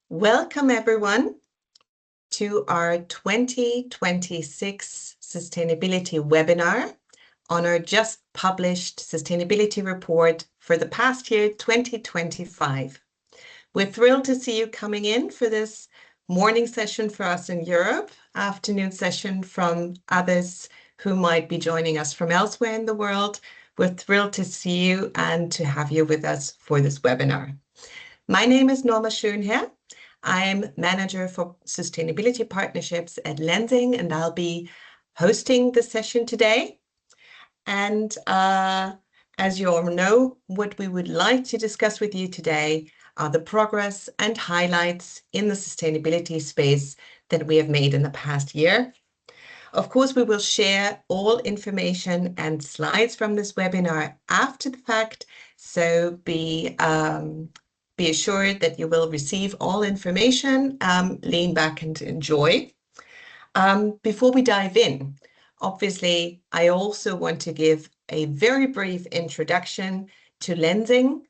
Welcome everyone to our 2026 sustainability webinar on our just published sustainability report for the past year 2025. We're thrilled to see you coming in for this morning session for us in Europe, afternoon session from others who might be joining us from elsewhere in the world. We're thrilled to see you and to have you with us for this webinar. My name is Norma Schönherr. I'm Manager for Sustainability Partnerships at Lenzing, and I'll be hosting the session today. And as you all know, what we would like to discuss with you today are the progress and highlights in the sustainability space that we have made in the past year. Of course, we will share all information and slides from this webinar after the fact, so be assured that you will receive all information, lean back and enjoy. Before we dive in, obviously, I also want to give a very brief introduction to Lenzing.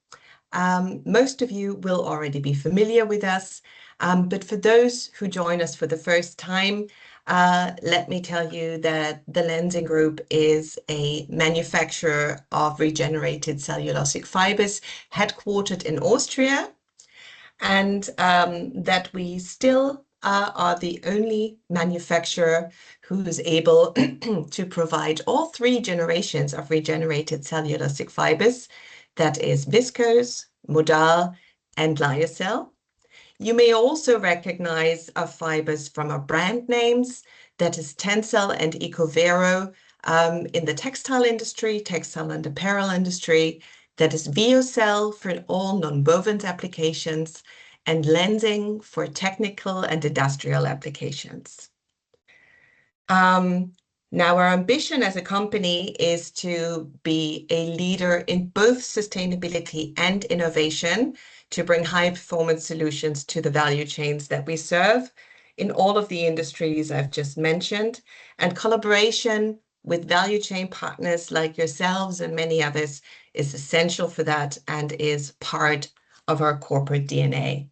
Most of you will already be familiar with us, but for those who join us for the first time, let me tell you that the Lenzing Group is a manufacturer of regenerated cellulosic fibers headquartered in Austria, and that we still are the only manufacturer who is able to provide all three generations of regenerated cellulosic fibers, that is viscose, modal, and lyocell. You may also recognize our fibers from our brand names, that is Tencel and Ecovero in the textile industry, textile and apparel industry, that is VioCell for all non-woven applications, and Lenzing for technical and industrial applications. Now, our ambition as a company is to be a leader in both sustainability and innovation, to bring high-performance solutions to the value chains that we serve in all of the industries I've just mentioned, and collaboration with value chain partners like yourselves and many others is essential for that and is part of our corporate DNA.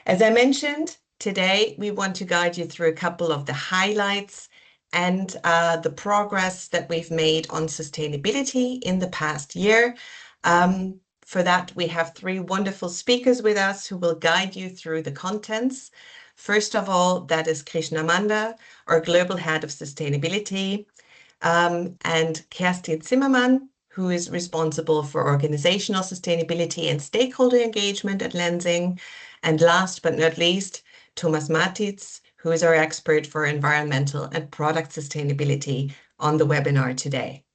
As I mentioned, today we want to guide you through a couple of the highlights and the progress that we've made on sustainability in the past year. For that, we have three wonderful speakers with us who will guide you through the contents. First of all, that is Krishna Manda, our Global Head of Sustainability, and Kerstin Zimmermann, who is responsible for organizational sustainability and stakeholder engagement at Lenzing. And last but not least, Thomas Matitz, who is our expert for environmental and product sustainability on the webinar today.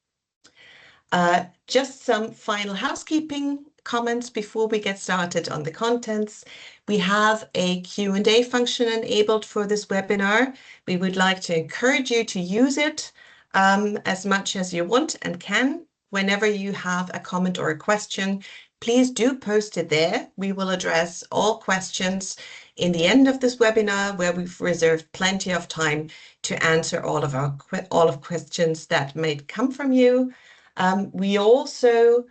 Just some final housekeeping comments before we get started on the contents. We have a Q&A function enabled for this webinar. We would like to encourage you to use it as much as you want and can. Whenever you have a comment or a question, please do post it there. We will address all questions in the end of this webinar, where we've reserved plenty of time to answer all of questions that may come from you. We also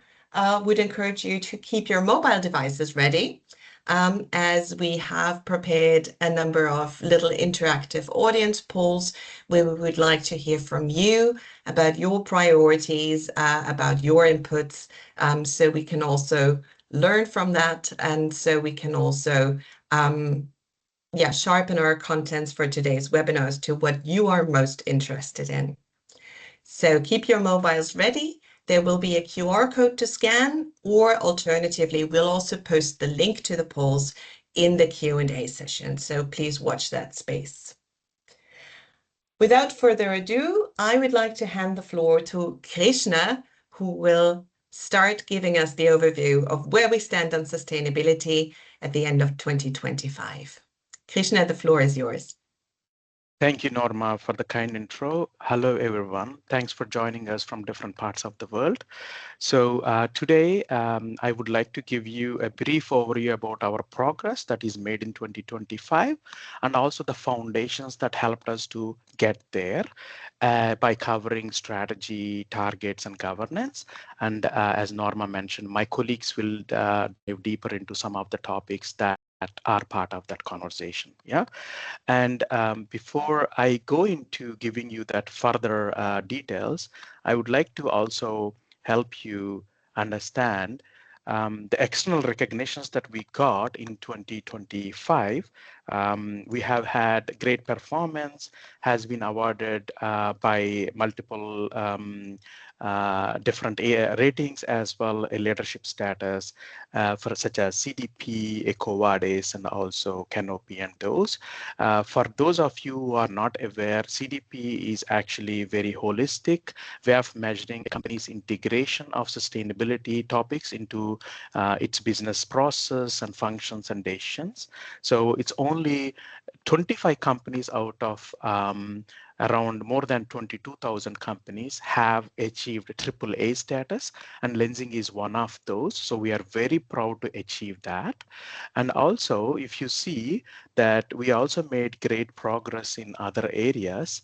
would encourage you to keep your mobile devices ready, as we have prepared a number of little interactive audience polls where we would like to hear from you about your priorities, about your inputs, so we can also learn from that, and so we can also sharpen our contents for today's webinars to what you are most interested in. So keep your mobiles ready. There will be a QR code to scan, or alternatively, we'll also post the link to the polls in the Q&A session. So please watch that space. Without further ado, I would like to hand the floor to Krishna, who will start giving us the overview of where we stand on sustainability at the end of 2025. Krishna, the floor is yours. Thank you, Norma, for the kind intro. Hello, everyone. Thanks for joining us from different parts of the world. So today, I would like to give you a brief overview about our progress that is made in 2025, and also the foundations that helped us to get there by covering strategy, targets, and governance. And as Norma mentioned, my colleagues will dive deeper into some of the topics that are part of that conversation. Yeah. And before I go into giving you that further details, I would like to also help you understand the external recognitions that we got in 2025. We have had great performance, has been awarded by multiple different ratings, as well a leadership status for such as CDP, EcoVadis, and also Canopy and those. For those of you who are not aware, CDP is actually very holistic way of measuring a company's integration of sustainability topics into its business process and functions and decisions. So it's only 25 companies out of around more than 22,000 companies have achieved AAA status, and Lenzing is one of those. So we are very proud to achieve that. And also, if you see that we also made great progress in other areas,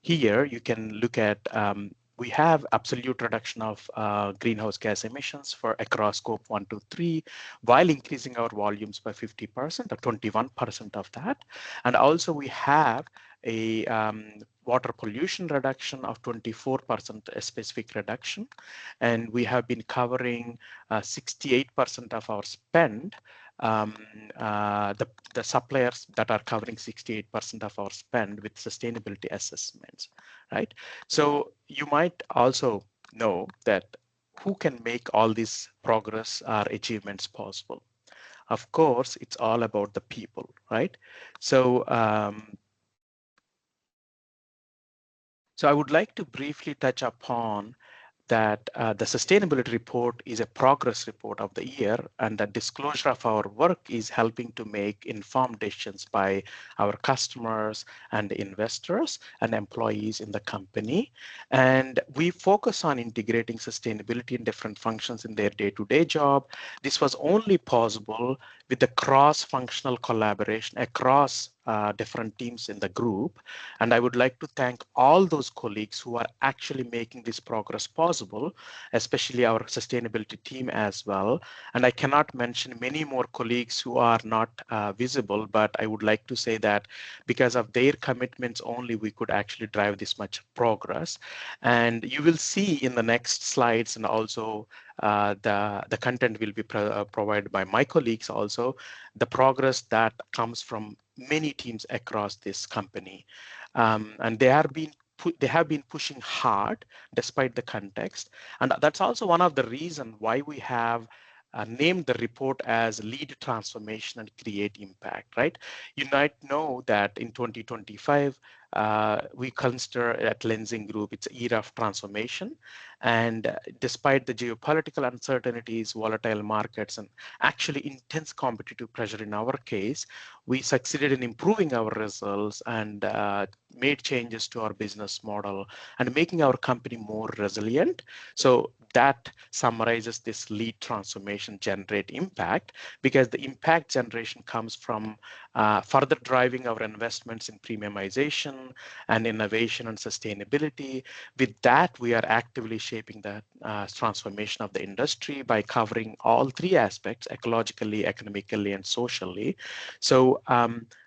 here you can look at we have absolute reduction of greenhouse gas emissions for across scope 1 to 3, while increasing our volumes by 50% or 21% of that. And also we have a water pollution reduction of 24% specific reduction. And we have been covering 68% of our spend. The suppliers that are covering 68% of our spend with sustainability assessments, right? So you might also know that who can make all this progress or achievements possible. Of course, it's all about the people, right? So so I would like to briefly touch upon that the sustainability report is a progress report of the year, and the disclosure of our work is helping to make informed decisions by our customers and investors and employees in the company. And we focus on integrating sustainability in different functions in their day-to-day job. This was only possible with the cross-functional collaboration across different teams in the group. And I would like to thank all those colleagues who are actually making this progress possible, especially our sustainability team as well. And I cannot mention many more colleagues who are not visible, but I would like to say that because of their commitments only, we could actually drive this much progress. And you will see in the next slides, and also the content will be provided by my colleagues also, the progress that comes from many teams across this company. And they have been pushing hard despite the context. And that's also one of the reasons why we have named the report as Lead Transformation and Create Impact, right? You might know that in 2025, we consider at Lenzing Group, it's an era of transformation. And despite the geopolitical uncertainties, volatile markets, and actually intense competitive pressure in our case, we succeeded in improving our results and made changes to our business model and making our company more resilient. So that summarizes this lead transformation, generate impact, because the impact generation comes from further driving our investments in premiumization and innovation and sustainability. With that, we are actively shaping the transformation of the industry by covering all three aspects: ecologically, economically, and socially. So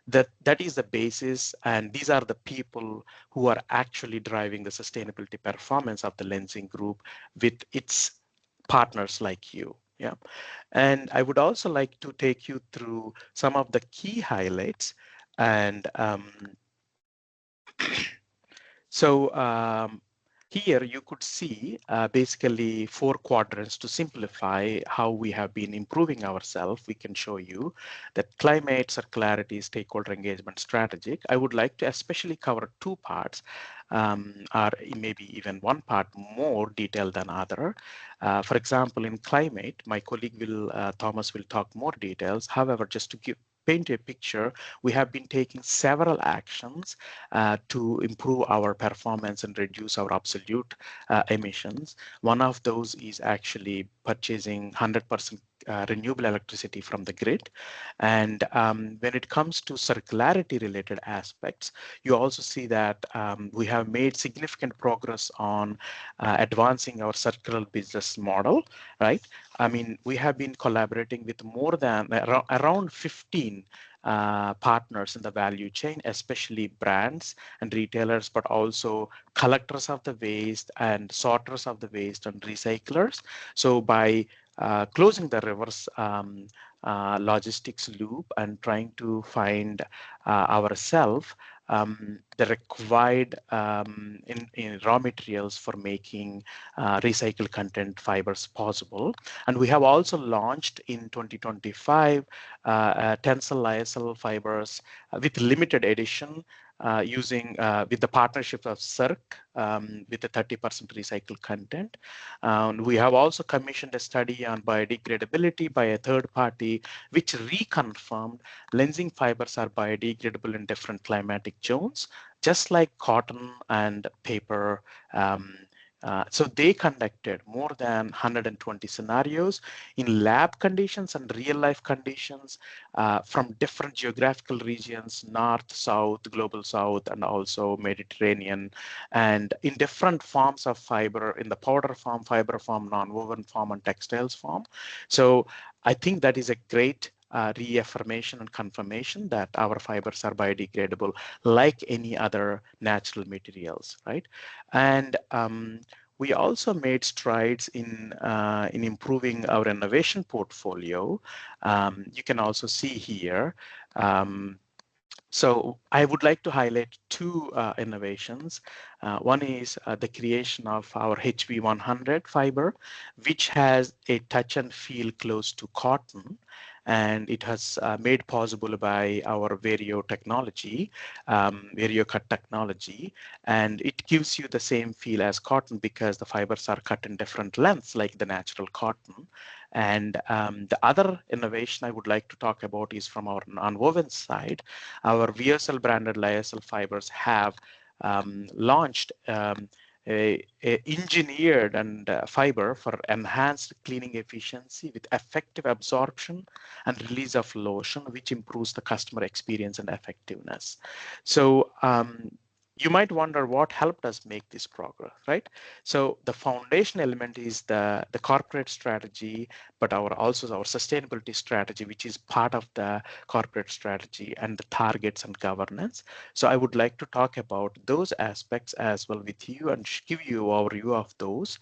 that is the basis, and these are the people who are actually driving the sustainability performance of the Lenzing Group with its partners like you. Yeah. And I would also like to take you through some of the key highlights. And so here you could see basically 4 quadrants to simplify how we have been improving ourselves. We can show you that climate, circularity, stakeholder engagement, strategic. I would like to especially cover 2 parts, or maybe even one part more detailed than other. For example, in climate, my colleague Thomas will talk more details. However, just to paint a picture, we have been taking several actions to improve our performance and reduce our absolute emissions. One of those is actually purchasing 100% renewable electricity from the grid. And when it comes to circularity related aspects, you also see that we have made significant progress on advancing our circular business model, right? I mean, we have been collaborating with more than around 15 partners in the value chain, especially brands and retailers, but also collectors of the waste and sorters of the waste and recyclers. So by closing the reverse logistics loop and trying to find ourselves the required in raw materials for making recycled content fibers possible. And we have also launched in 2025 tensile lyocell fibers with limited edition using with the partnership of Circ with the 30% recycled content. We have also commissioned a study on biodegradability by a third party, which reconfirmed Lenzing fibers are biodegradable in different climatic zones, just like cotton and paper. So they conducted more than 120 scenarios in lab conditions and real life conditions from different geographical regions, North, South, Global South, and also Mediterranean, and in different forms of fiber, in the powder form, fiber form, non-woven form, and textiles form. So I think that is a great reaffirmation and confirmation that our fibers are biodegradable like any other natural materials, right? And we also made strides in improving our innovation portfolio. You can also see here. So I would like to highlight two innovations. One is the creation of our HV100 fiber, which has a touch and feel close to cotton. And it has made possible by our Vario technology, Vario cut technology. And it gives you the same feel as cotton because the fibers are cut in different lengths like the natural cotton. And the other innovation I would like to talk about is from our nonwoven side. Our VSL branded lyocell fibers have launched a engineered and fiber for enhanced cleaning efficiency with effective absorption and release of lotion, which improves the customer experience and effectiveness. So you might wonder what helped us make this progress, right? So the foundation element is the corporate strategy, but also our sustainability strategy, which is part of the corporate strategy, and the targets and governance. So I would like to talk about those aspects as well with you and give you an overview of those.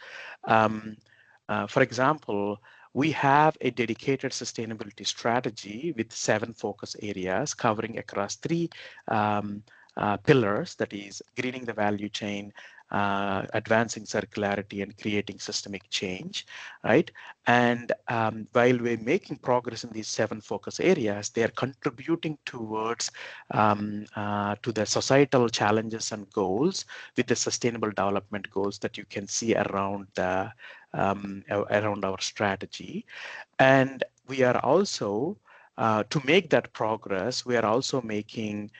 For example, we have a dedicated sustainability strategy with 7 focus areas covering across 3 pillars, that is greening the value chain, advancing circularity, and creating systemic change, right? And while we're making progress in these 7 focus areas, they are contributing towards to the societal challenges and goals with the sustainable development goals that you can see around the around our strategy. And we are also to make that progress, we are also making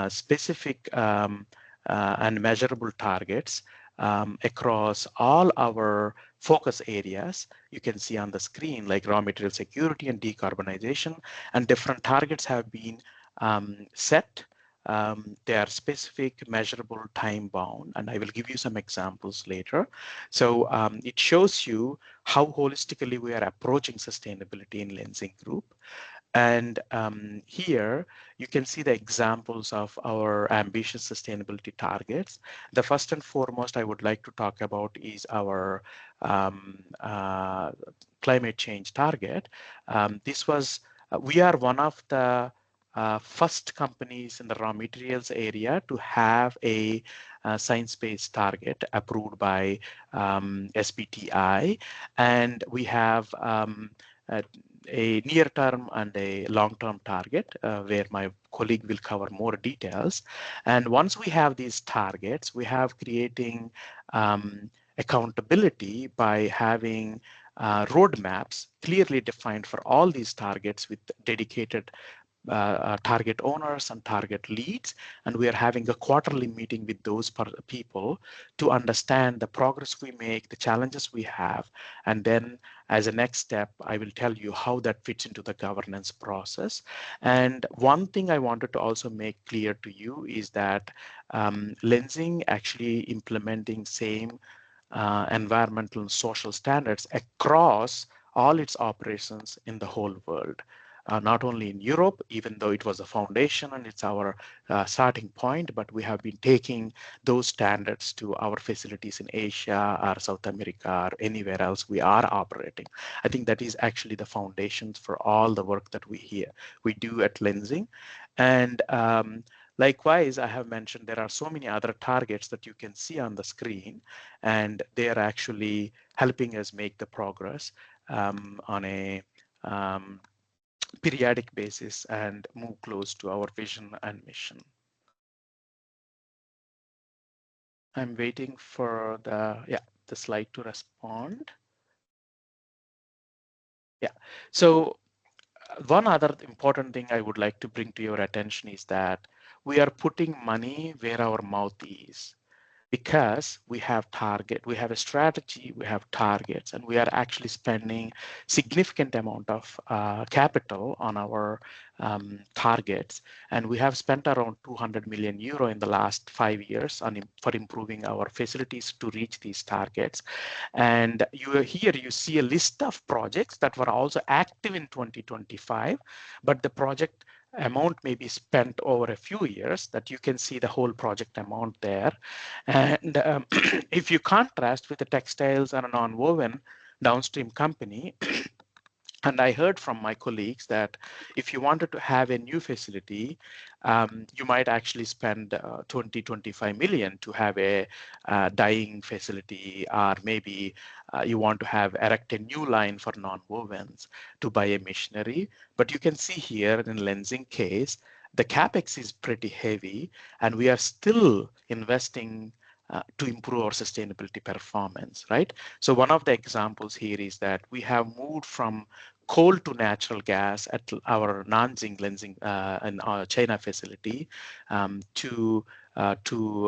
specific and measurable targets across all our focus areas. You can see on the screen like raw material security and decarbonization, and different targets have been set. They are specific, measurable, time bound, and I will give you some examples later. So it shows you how holistically we are approaching sustainability in Lenzing Group. And here you can see the examples of our ambitious sustainability targets. The first and foremost I would like to talk about is our climate change target. We are one of the first companies in the raw materials area to have a science-based target approved by SBTi, and we have a near-term and a long-term target where my colleague will cover more details. And once we have these targets, we have creating accountability by having roadmaps clearly defined for all these targets with dedicated target owners and target leads, and we are having a quarterly meeting with those people to understand the progress we make, the challenges we have, and then as a next step, I will tell you how that fits into the governance process. And one thing I wanted to also make clear to you is that Lenzing actually implementing same environmental and social standards across all its operations in the whole world. Not only in Europe, even though it was a foundation and it's our starting point, but we have been taking those standards to our facilities in Asia or South America or anywhere else we are operating. I think that is actually the foundations for all the work that we do at Lenzing. And likewise, I have mentioned there are so many other targets that you can see on the screen, and they are actually helping us make the progress on a periodic basis and move close to our vision and mission. I'm waiting for the slide to respond. Yeah, so one other important thing I would like to bring to your attention is that we are putting money where our mouth is, because we have a strategy, we have targets, and we are actually spending significant amount of capital on our targets. And we have spent around 200 million euro in the last 5 years for improving our facilities to reach these targets. And here you see a list of projects that were also active in 2025, but the project amount may be spent over a few years, that you can see the whole project amount there. And if you contrast with the textiles and a nonwoven downstream company, and I heard from my colleagues that if you wanted to have a new facility, you might actually spend 25 million to have a dyeing facility, or maybe you want to have erect a new line for non-wovens to buy a machinery. But you can see here in Lenzing case, the capex is pretty heavy, and we are still investing to improve our sustainability performance, right? So one of the examples here is that we have moved from coal to natural gas at our Nanjing Lenzing in our China facility to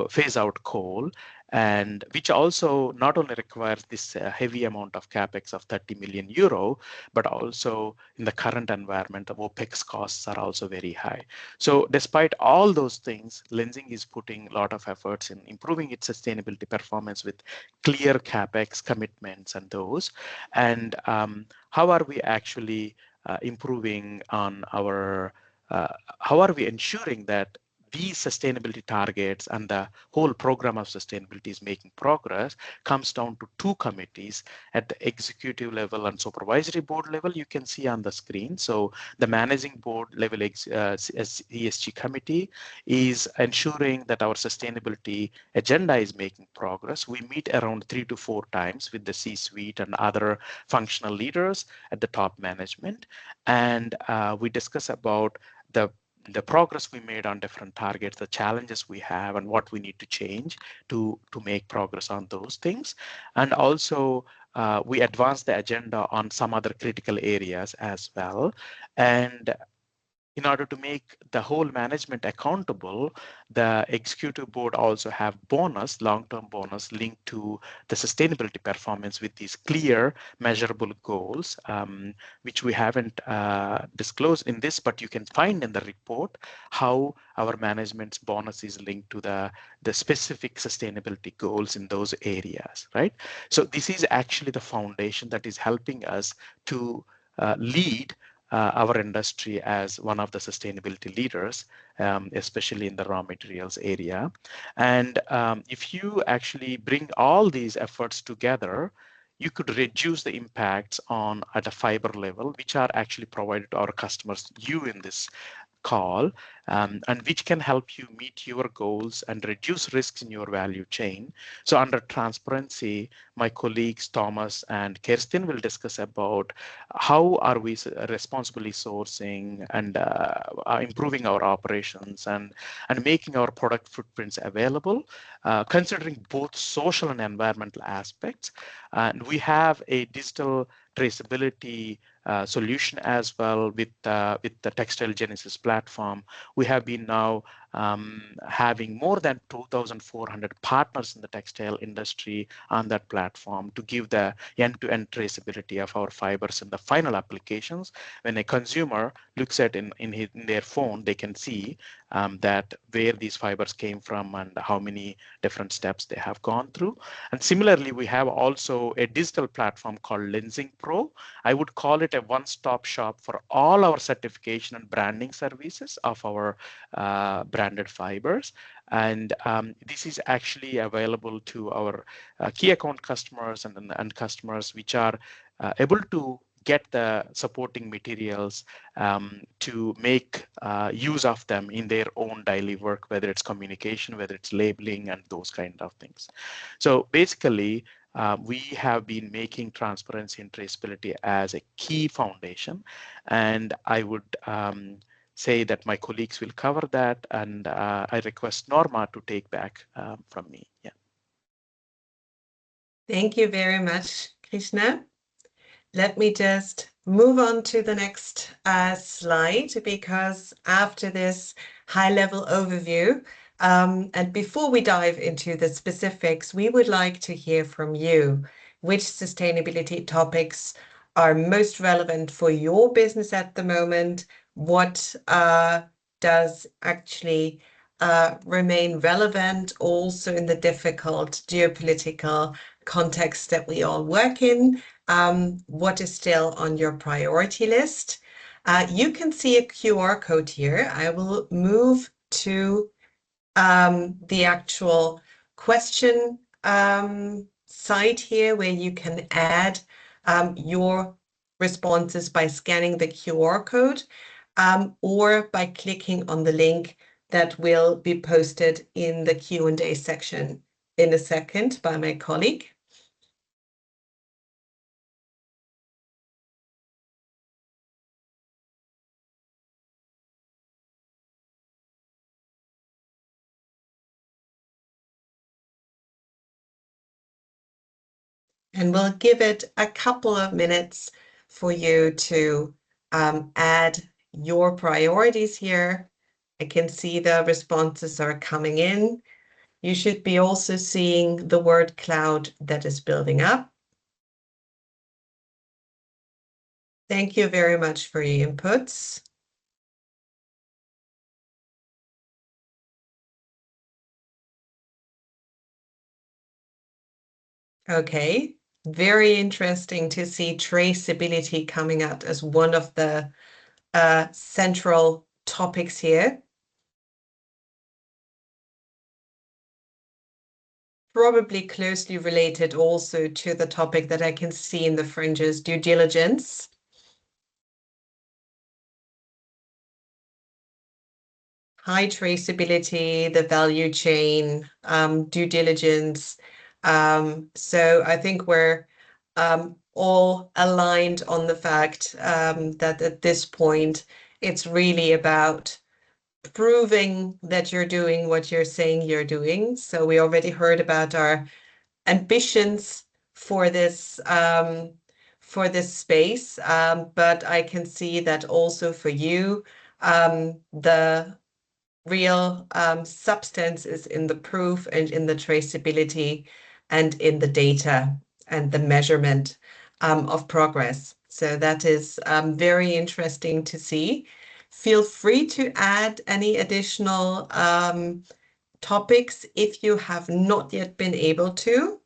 phase out coal, and which also not only requires this heavy amount of capex of 30 million euro, but also in the current environment, the OPEX costs are also very high. So despite all those things, Lenzing is putting a lot of efforts in improving its sustainability performance with clear capex commitments and those. And how are we actually improving on our, how are we ensuring that these sustainability targets and the whole program of sustainability is making progress comes down to two committees at the executive level and supervisory board level, you can see on the screen. So the managing board level ESG committee is ensuring that our sustainability agenda is making progress. We meet around 3 to 4 times with the C-suite and other functional leaders at the top management. And we discuss about the progress we made on different targets, the challenges we have, and what we need to change to make progress on those things. And also, we advance the agenda on some other critical areas as well. And in order to make the whole management accountable, the executive board also have long-term bonus linked to the sustainability performance with these clear measurable goals, which we haven't disclosed in this, but you can find in the report how our management's bonus is linked to the specific sustainability goals in those areas, right? So this is actually the foundation that is helping us to lead our industry as one of the sustainability leaders, especially in the raw materials area. And if you actually bring all these efforts together, you could reduce the impacts at a fiber level, which are actually provided to our customers, you in this call, and which can help you meet your goals and reduce risks in your value chain. So under transparency, my colleagues Thomas and Kirsten will discuss about how are we responsibly sourcing and improving our operations and making our product footprints available, considering both social and environmental aspects. And we have a digital traceability solution as well with the Textile Genesis platform. We have been now having more than 2,400 partners in the textile industry on that platform to give the end-to-end traceability of our fibers in the final applications. When a consumer looks at in their phone, they can see that where these fibers came from and how many different steps they have gone through. And similarly, we have also a digital platform called Lenzing Pro. I would call it a one-stop shop for all our certification and branding services of our branded fibers. And this is actually available to our key account customers and customers which are able to get the supporting materials to make use of them in their own daily work, whether it's communication, whether it's labeling and those kind of things. So basically, we have been making transparency and traceability as a key foundation, and I would say that my colleagues will cover that, and I request Norma to take back from me. Yeah. Thank you very much, Krishna. Let me just move on to the next slide, because after this high-level overview, and before we dive into the specifics, we would like to hear from you which sustainability topics are most relevant for your business at the moment. What does actually remain relevant also in the difficult geopolitical context that we all work in? What is still on your priority list? You can see a QR code here. I will move to the actual question site here, where you can add your responses by scanning the QR code or by clicking on the link that will be posted in the Q&A section in a second by my colleague. And we'll give it a couple of minutes for you to add your priorities here. I can see the responses are coming in. You should be also seeing the word cloud that is building up. Thank you very much for your inputs. Okay, very interesting to see traceability coming out as one of the central topics here. Probably closely related also to the topic that I can see in the fringes, due diligence. High traceability, the value chain, due diligence. So I think we're all aligned on the fact that at this point, it's really about proving that you're doing what you're saying you're doing. So we already heard about our ambitions for this space, but I can see that also for you, the real substance is in the proof and in the traceability and in the data and the measurement of progress. So that is very interesting to see. Feel free to add any additional topics if you have not yet been able to.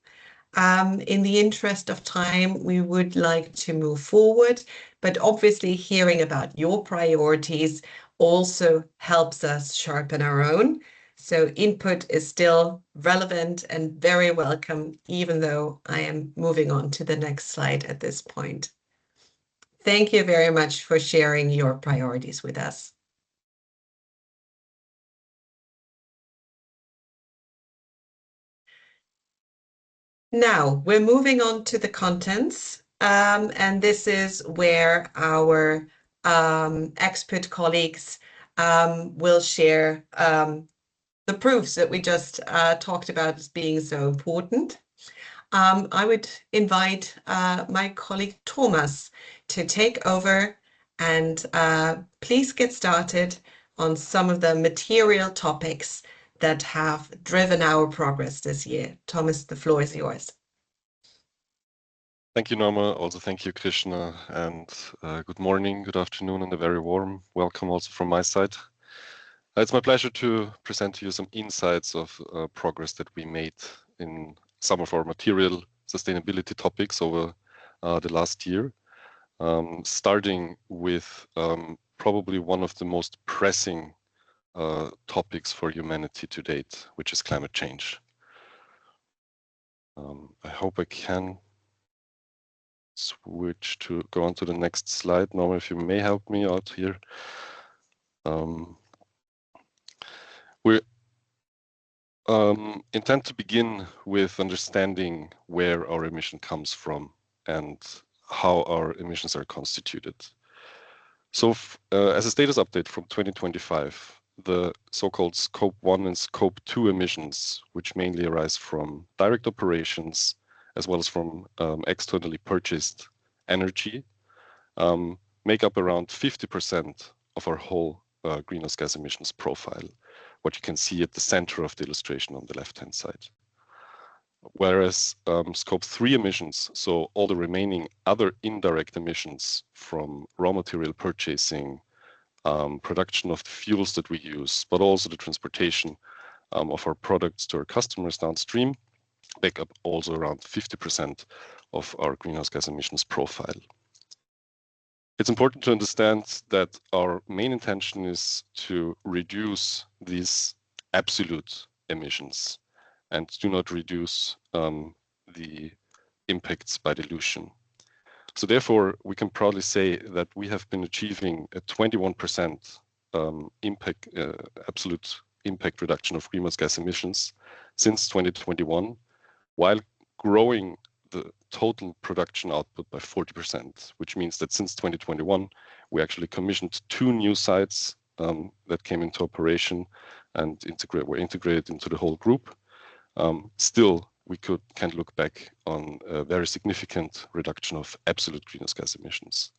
In the interest of time, we would like to move forward, but obviously hearing about your priorities also helps us sharpen our own. So input is still relevant and very welcome, even though I am moving on to the next slide at this point. Thank you very much for sharing your priorities with us. Now we're moving on to the contents, and this is where our expert colleagues will share the proofs that we just talked about as being so important. I would invite my colleague Thomas to take over and please get started on some of the material topics that have driven our progress this year. Thomas, the floor is yours. Thank you, Norma. Also, thank you, Krishna, and good morning, good afternoon, and a very warm welcome also from my side. It's my pleasure to present to you some insights of progress that we made in some of our material sustainability topics over the last year, starting with probably one of the most pressing topics for humanity to date, which is climate change. I hope I can switch to go on to the next slide. Norma, if you may help me out here. We intend to begin with understanding where our emission comes from and how our emissions are constituted. So as a status update from 2025, the so-called Scope 1 and Scope 2 emissions, which mainly arise from direct operations, as well as from externally purchased energy, make up around 50% of our whole greenhouse gas emissions profile, what you can see at the center of the illustration on the left-hand side. Whereas Scope 3 emissions, so all the remaining other indirect emissions from raw material purchasing, production of the fuels that we use, but also the transportation of our products to our customers downstream, make up also around 50% of our greenhouse gas emissions profile. It's important to understand that our main intention is to reduce these absolute emissions and do not reduce the impacts by dilution. So therefore, we can proudly say that we have been achieving a 21% absolute impact reduction of greenhouse gas emissions since 2021, while growing the total production output by 40%, which means that since 2021, we actually commissioned 2 new sites that came into operation and were integrated into the whole group. Still, we can look back on a very significant reduction of absolute greenhouse gas emissions.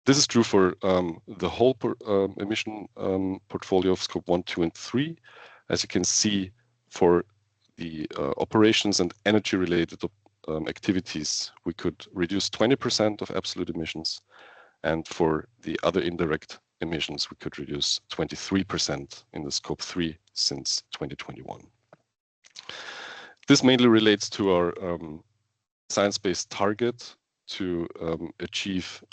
This is true for the whole emission portfolio of Scope 1, 2, and 3. As you can see, for the operations and energy-related activities, we could reduce 20% of absolute emissions, and for the other indirect emissions, we could reduce 23% in the Scope 3 since 2021. This mainly relates to our science-based target to achieve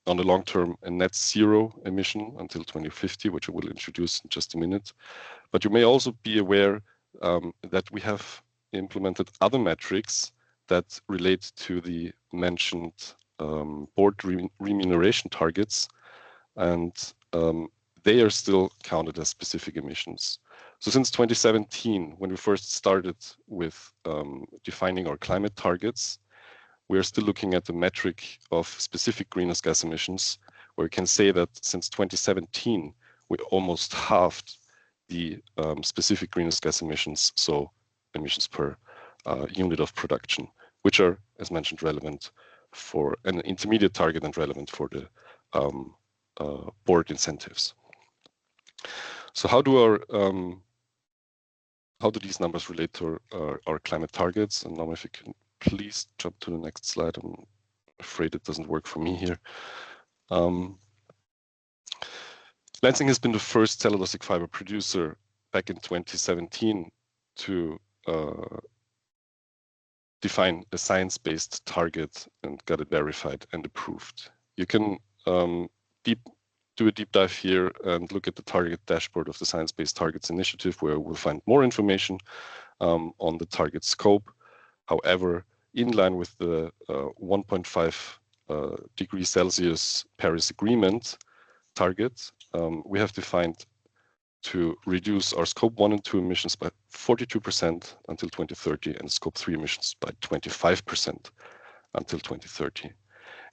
on the long term a net zero emission until 2050, which I will introduce in just a minute. But you may also be aware that we have implemented other metrics that relate to the mentioned board remuneration targets, and they are still counted as specific emissions. So since 2017, when we first started with defining our climate targets, we are still looking at the metric of specific greenhouse gas emissions, where we can say that since 2017, we almost halved the specific greenhouse gas emissions, so emissions per unit of production, which are, as mentioned, relevant for an intermediate target and relevant for the board incentives. So how do these numbers relate to our climate targets? And now, if you can please jump to the next slide. I'm afraid it doesn't work for me here. Lenzing has been the first cellulosic fiber producer back in 2017 to define a science-based target and got it verified and approved. You can do a deep dive here and look at the target dashboard of the Science Based Targets Initiative, where we'll find more information on the target scope. However, in line with the 1.5 degrees Celsius Paris Agreement target, we have defined to reduce our Scope 1 and 2 emissions by 42% until 2030 and Scope 3 emissions by 25% until 2030.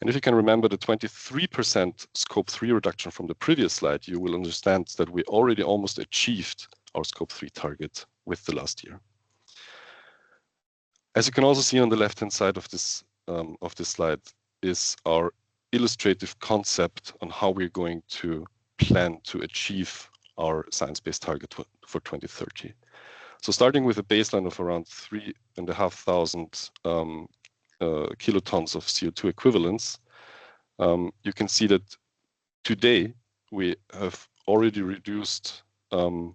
And if you can remember the 23% Scope 3 reduction from the previous slide, you will understand that we already almost achieved our Scope 3 target with the last year. As you can also see on the left-hand side of this slide is our illustrative concept on how we're going to plan to achieve our science-based target for 2030. So starting with a baseline of around 3,500 kilotons of CO2 equivalents, you can see that today we have already reduced the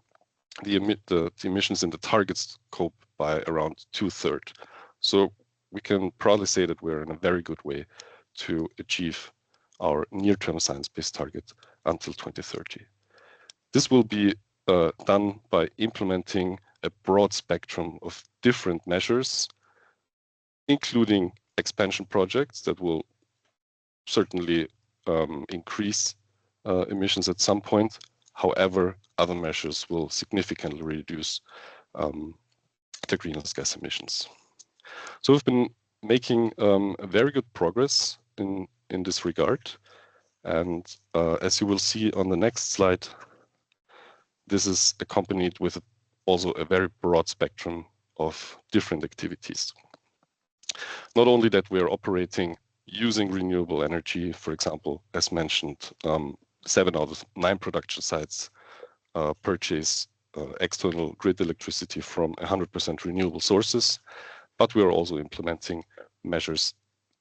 emissions in the target scope by around 2/3. So we can proudly say that we're in a very good way to achieve our near-term science-based target until 2030. This will be done by implementing a broad spectrum of different measures, including expansion projects that will certainly increase emissions at some point. However, other measures will significantly reduce the greenhouse gas emissions. So we've been making a very good progress in this regard. And as you will see on the next slide, this is accompanied with also a very broad spectrum of different activities. Not only that we are operating using renewable energy, for example, as mentioned, 7 out of 9 production sites purchase external grid electricity from 100% renewable sources, but we are also implementing measures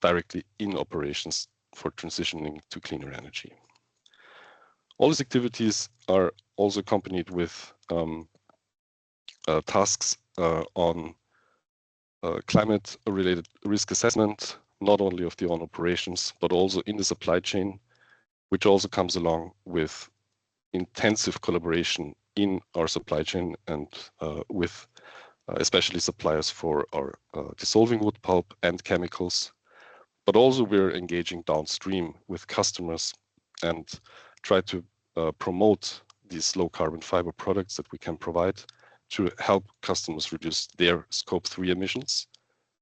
directly in operations for transitioning to cleaner energy. All these activities are also accompanied with tasks on climate-related risk assessment, not only of the own operations, but also in the supply chain, which also comes along with intensive collaboration in our supply chain and with especially suppliers for our dissolving wood pulp and chemicals. But also we're engaging downstream with customers and try to promote these low carbon fiber products that we can provide to help customers reduce their scope 3 emissions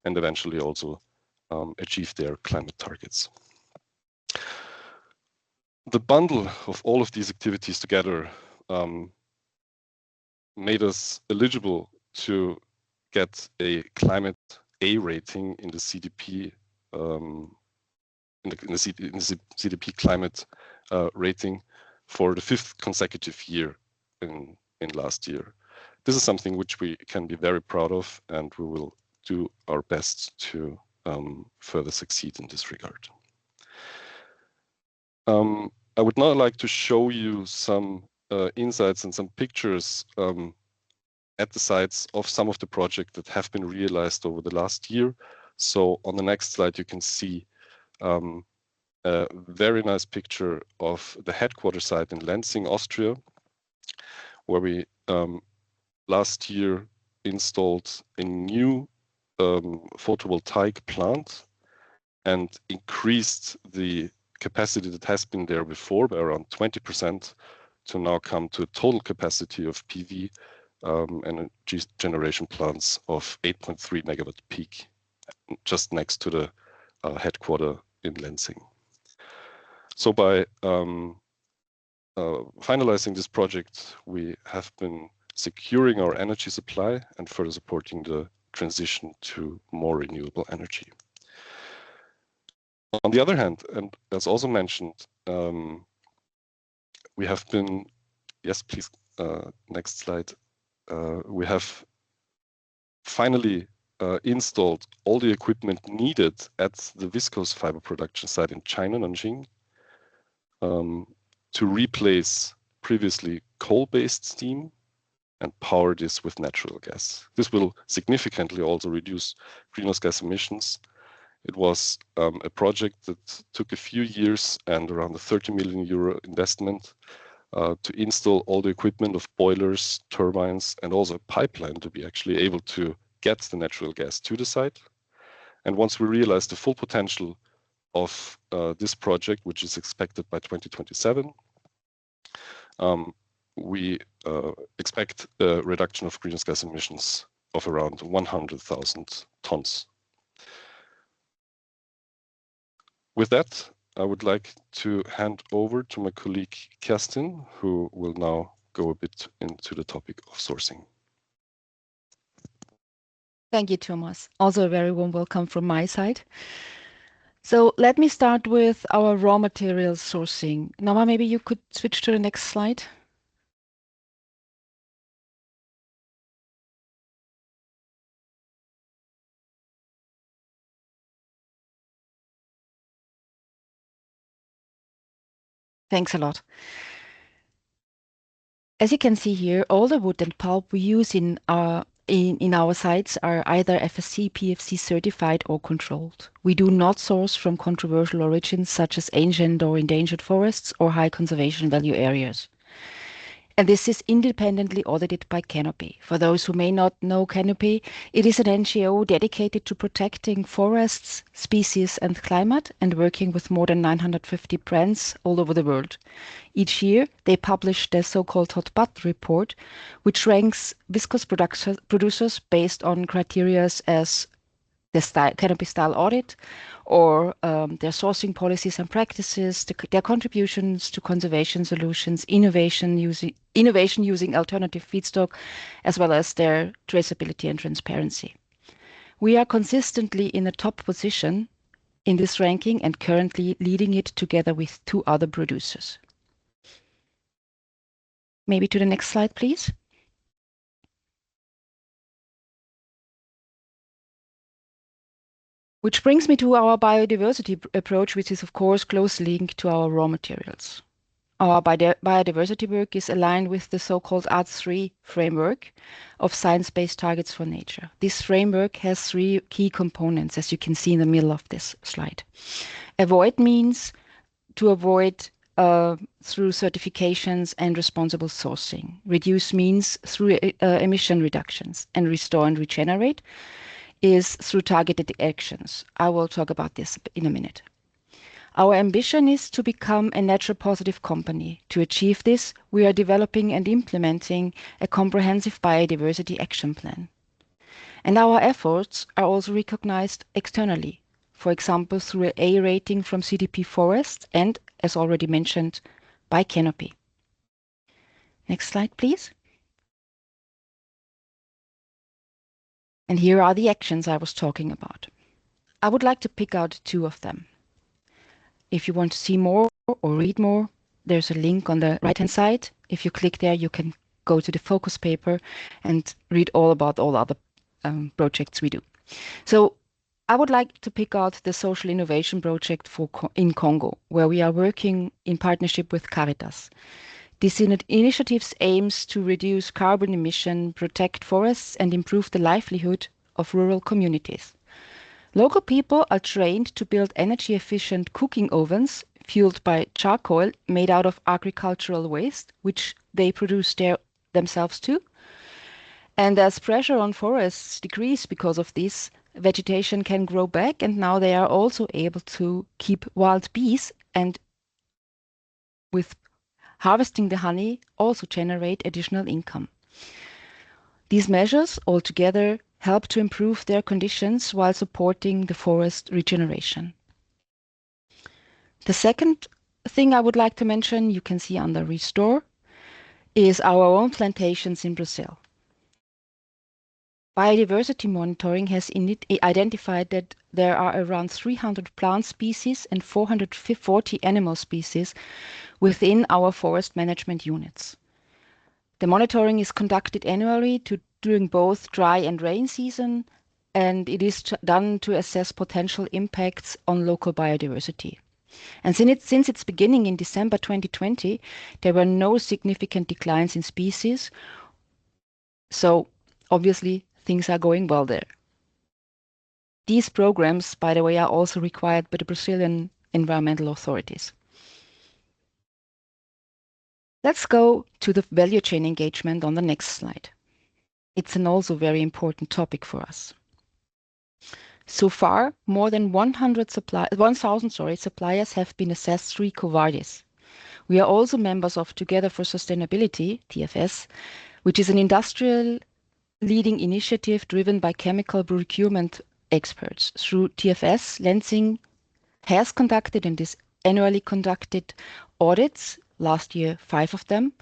and eventually also achieve their climate targets. The bundle of all of these activities together made us eligible to get a climate A rating in the CDP CDP climate rating for the 5th consecutive year in last year. This is something which we can be very proud of, and we will do our best to further succeed in this regard. I would now like to show you some insights and some pictures at the sites of some of the projects that have been realized over the last year. So on the next slide, you can see a very nice picture of the headquarters site in Lenzing, Austria, where we last year installed a new photovoltaic plant and increased the capacity that has been there before by around 20% to now come to a total capacity of PV energy generation plants of 8.3 megawatt peak, just next to the headquarter in Lenzing. So by finalizing this project, we have been securing our energy supply and further supporting the transition to more renewable energy. On the other hand, and as also mentioned, we have been, yes, please, next slide. We have finally installed all the equipment needed at the viscose fiber production site in China, Nanjing, to replace previously coal-based steam and power this with natural gas. This will significantly also reduce greenhouse gas emissions. It was a project that took a few years and around a 30 million euro investment to install all the equipment of boilers, turbines, and also a pipeline to be actually able to get the natural gas to the site. And once we realize the full potential of this project, which is expected by 2027, we expect a reduction of greenhouse gas emissions of around 100,000 tons. With that, I would like to hand over to my colleague Kerstin, who will now go a bit into the topic of sourcing. Thank you, Thomas. Also a very warm welcome from my side. So let me start with our raw materials sourcing. Norma, maybe you could switch to the next slide. Thanks a lot. As you can see here, all the wood and pulp we use in our sites are either FSC, PFC certified or controlled. We do not source from controversial origins such as ancient or endangered forests or high conservation value areas. And this is independently audited by Canopy. For those who may not know Canopy, it is an NGO dedicated to protecting forests, species, and climate, and working with more than 950 brands all over the world. Each year, they publish their so-called hot button report, which ranks viscose producers based on criteria as the Canopy style audit, or their sourcing policies and practices, their contributions to conservation solutions, innovation using alternative feedstock, as well as their traceability and transparency. We are consistently in a top position in this ranking and currently leading it together with 2 other producers. Maybe to the next slide, please. Which brings me to our biodiversity approach, which is of course closely linked to our raw materials. Our biodiversity work is aligned with the so-called ARTS3 framework of science-based targets for nature. This framework has 3 key components, as you can see in the middle of this slide. Avoid means to avoid through certifications and responsible sourcing. Reduce means through emission reductions. And restore and regenerate is through targeted actions. I will talk about this in a minute. Our ambition is to become a natural positive company. To achieve this, we are developing and implementing a comprehensive biodiversity action plan. And our efforts are also recognized externally, for example, through an A rating from CDP Forests and, as already mentioned, by Canopy. Next slide, please. And here are the actions I was talking about. I would like to pick out 2 of them. If you want to see more or read more, there's a link on the right-hand side. If you click there, you can go to the focus paper and read all about all other projects we do. So I would like to pick out the social innovation project in Congo, where we are working in partnership with Caritas. This initiative aims to reduce carbon emission, protect forests, and improve the livelihood of rural communities. Local people are trained to build energy-efficient cooking ovens fueled by charcoal made out of agricultural waste, which they produce themselves too. And as pressure on forests decrease because of this, vegetation can grow back, and now they are also able to keep wild bees, and with harvesting the honey also generate additional income. These measures altogether help to improve their conditions while supporting the forest regeneration. The second thing I would like to mention, you can see under Restore, is our own plantations in Brazil. Biodiversity monitoring has identified that there are around 300 plant species and 440 animal species within our forest management units. The monitoring is conducted annually during both dry and rain season, and it is done to assess potential impacts on local biodiversity. And since its beginning in December 2020, there were no significant declines in species, so obviously things are going well there. These programs, by the way, are also required by the Brazilian environmental authorities. Let's go to the value chain engagement on the next slide. It's an also very important topic for us. So far, more than 1,000 suppliers have been assessed through EcoVadis. We are also members of Together for Sustainability, TFS, which is an industrial leading initiative driven by chemical procurement experts. Through TFS, Lenzing has conducted and is annually conducted audits, last year 5 of them,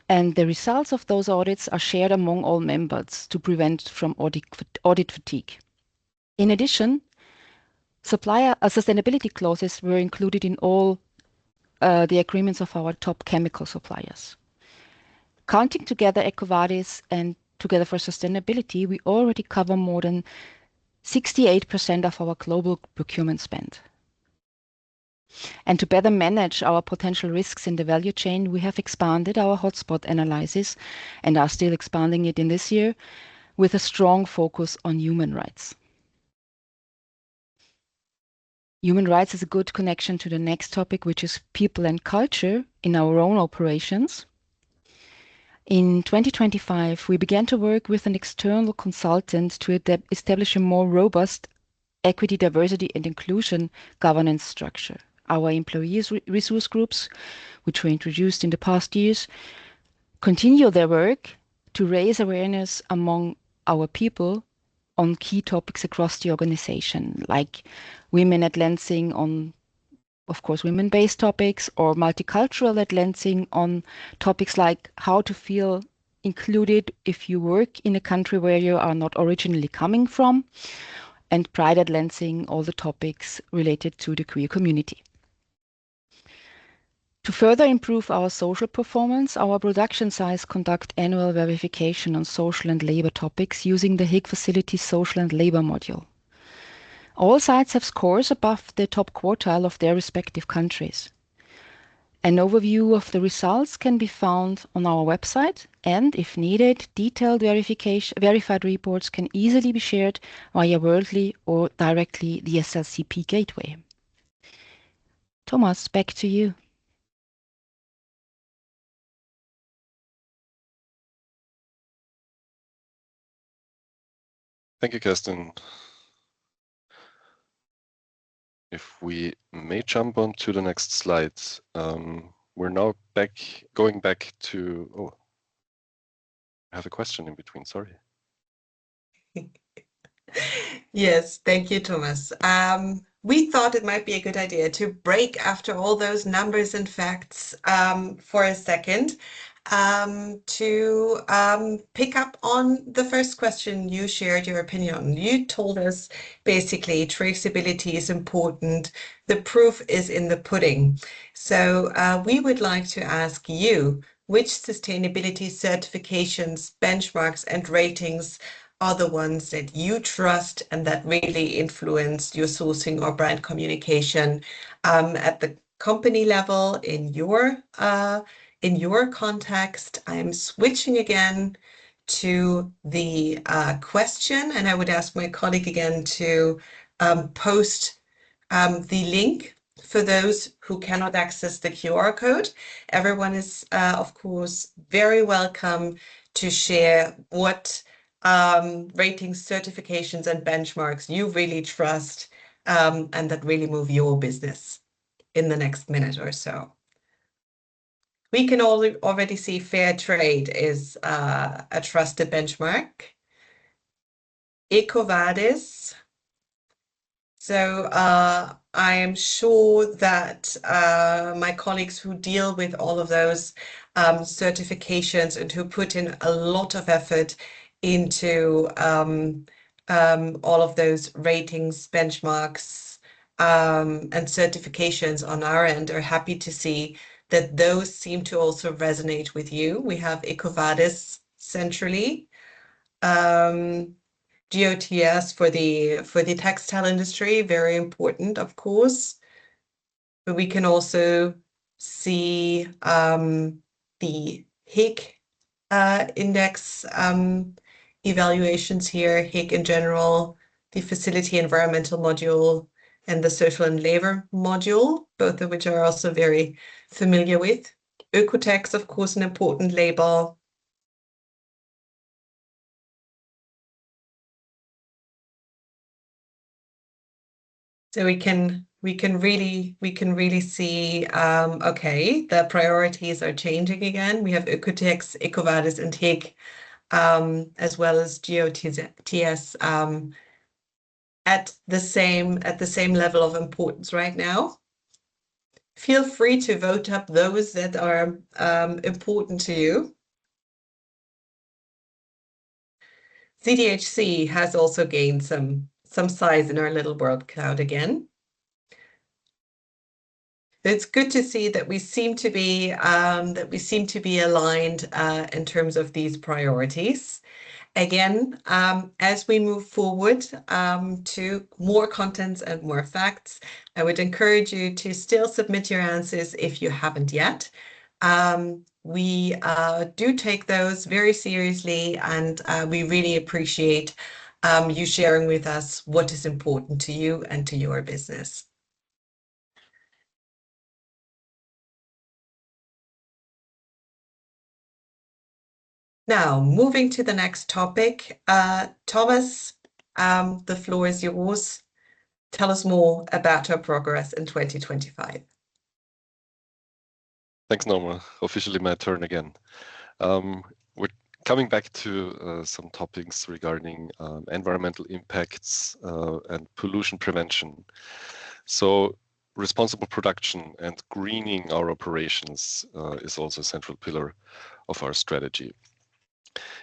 And the results of those audits are shared among all members to prevent from audit fatigue. In addition, supplier sustainability clauses were included in all the agreements of our top chemical suppliers. Counting together EcoVadis and Together for Sustainability, we already cover more than 68% of our global procurement spend. And to better manage our potential risks in the value chain, we have expanded our hotspot analysis and are still expanding it in this year with a strong focus on human rights. Human rights is a good connection to the next topic, which is people and culture in our own operations. In 2025, we began to work with an external consultant to establish a more robust equity, diversity, and inclusion governance structure. Our employees' resource groups, which were introduced in the past years, continue their work to raise awareness among our people on key topics across the organization, like women at Lenzing on, of course, women-based topics, or multicultural at Lenzing on topics like how to feel included if you work in a country where you are not originally coming from, and Pride at Lenzing, all the topics related to the queer community. To further improve our social performance, our production sites conduct annual verification on social and labor topics using the Hague Facility's social and labor module. All sites have scores above the top quartile of their respective countries. An overview of the results can be found on our website, and if needed, detailed verified reports can easily be shared via Worldly or directly the SLCP gateway. Thomas, back to you. Thank you, Kerstin. If we may jump on to the next slide. We're now going back to, oh, I have a question in between, sorry. Yes, thank you, Thomas. We thought it might be a good idea to break after all those numbers and facts for a second to pick up on the first question you shared your opinion on. You told us basically traceability is important. The proof is in the pudding. So we would like to ask you, which sustainability certifications, benchmarks, and ratings are the ones that you trust and that really influence your sourcing or brand communication at the company level in your context? I'm switching again to the question, and I would ask my colleague again to post the link for those who cannot access the QR code. Everyone is, of course, very welcome to share what ratings, certifications, and benchmarks you really trust and that really move your business in the next minute or so. We can already see fair trade is a trusted benchmark. EcoVadis. So I am sure that my colleagues who deal with all of those certifications and who put in a lot of effort into all of those ratings, benchmarks, and certifications on our end are happy to see that those seem to also resonate with you. We have EcoVadis centrally, GOTS for the textile industry, very important, of course. But we can also see the HIG index evaluations here, HIG in general, the facility environmental module, and the social and labor module, both of which are also very familiar with. Oekotex, of course, an important label. So we can really see, okay, the priorities are changing again. We have Oekotex, EcoVadis, and HIG, as well as GOTS at the same level of importance right now. Feel free to vote up those that are important to you. CDHC has also gained some size in our little world cloud again. It's good to see that we seem to be aligned in terms of these priorities. Again, as we move forward to more contents and more facts, I would encourage you to still submit your answers if you haven't yet. We do take those very seriously, and we really appreciate you sharing with us what is important to you and to your business. Now, moving to the next topic, Thomas, the floor is yours. Tell us more about our progress in 2025. Thanks, Norma. Officially my turn again. We're coming back to some topics regarding environmental impacts and pollution prevention. So responsible production and greening our operations is also a central pillar of our strategy.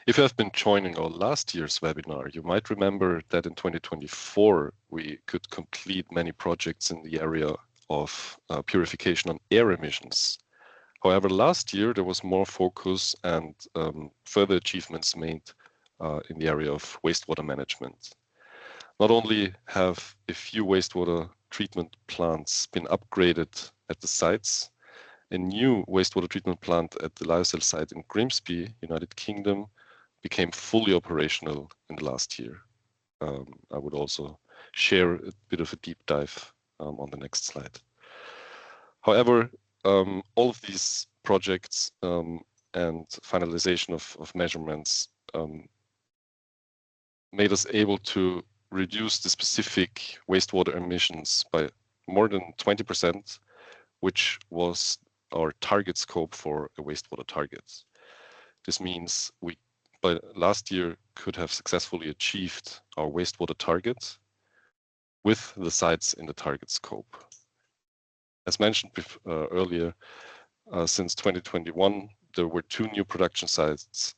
If you have been joining our last year's webinar, you might remember that in 2024, we could complete many projects in the area of purification on air emissions. However, last year there was more focus and further achievements made in the area of wastewater management. Not only have a few wastewater treatment plants been upgraded at the sites, a new wastewater treatment plant at the Lyocell site in Grimsby, United Kingdom, became fully operational in the last year. I would also share a bit of a deep dive on the next slide. However, all of these projects and finalization of measurements made us able to reduce the specific wastewater emissions by more than 20%, which was our target scope for a wastewater target. This means we, by last year, could have successfully achieved our wastewater target with the sites in the target scope. As mentioned earlier, since 2021, there were 2 new production sites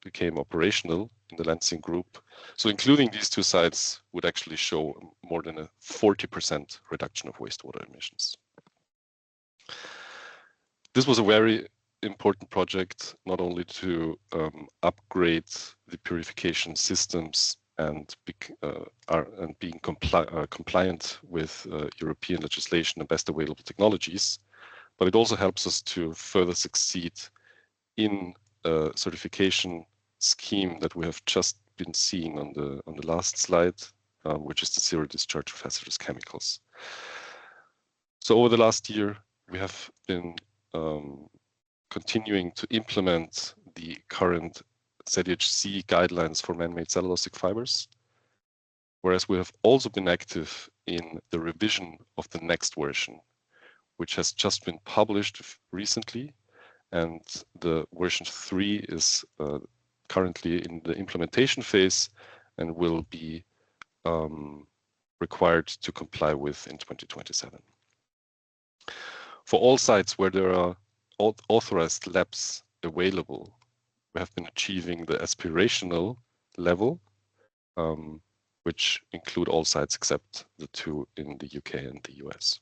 became operational in the Lenzing Group. So including these 2 sites would actually show more than a 40% reduction of wastewater emissions. This was a very important project, not only to upgrade the purification systems and being compliant with European legislation and best available technologies, but it also helps us to further succeed in a certification scheme that we have just been seeing on the last slide, which is the zero discharge of hazardous chemicals. So over the last year, we have been continuing to implement the current ZHC guidelines for man-made cellulosic fibers, whereas we have also been active in the revision of the next version, which has just been published recently, and the version 3 is currently in the implementation phase and will be required to comply with in 2027. For all sites where there are authorized labs available, we have been achieving the aspirational level, which include all sites except the 2 in the UK and the US.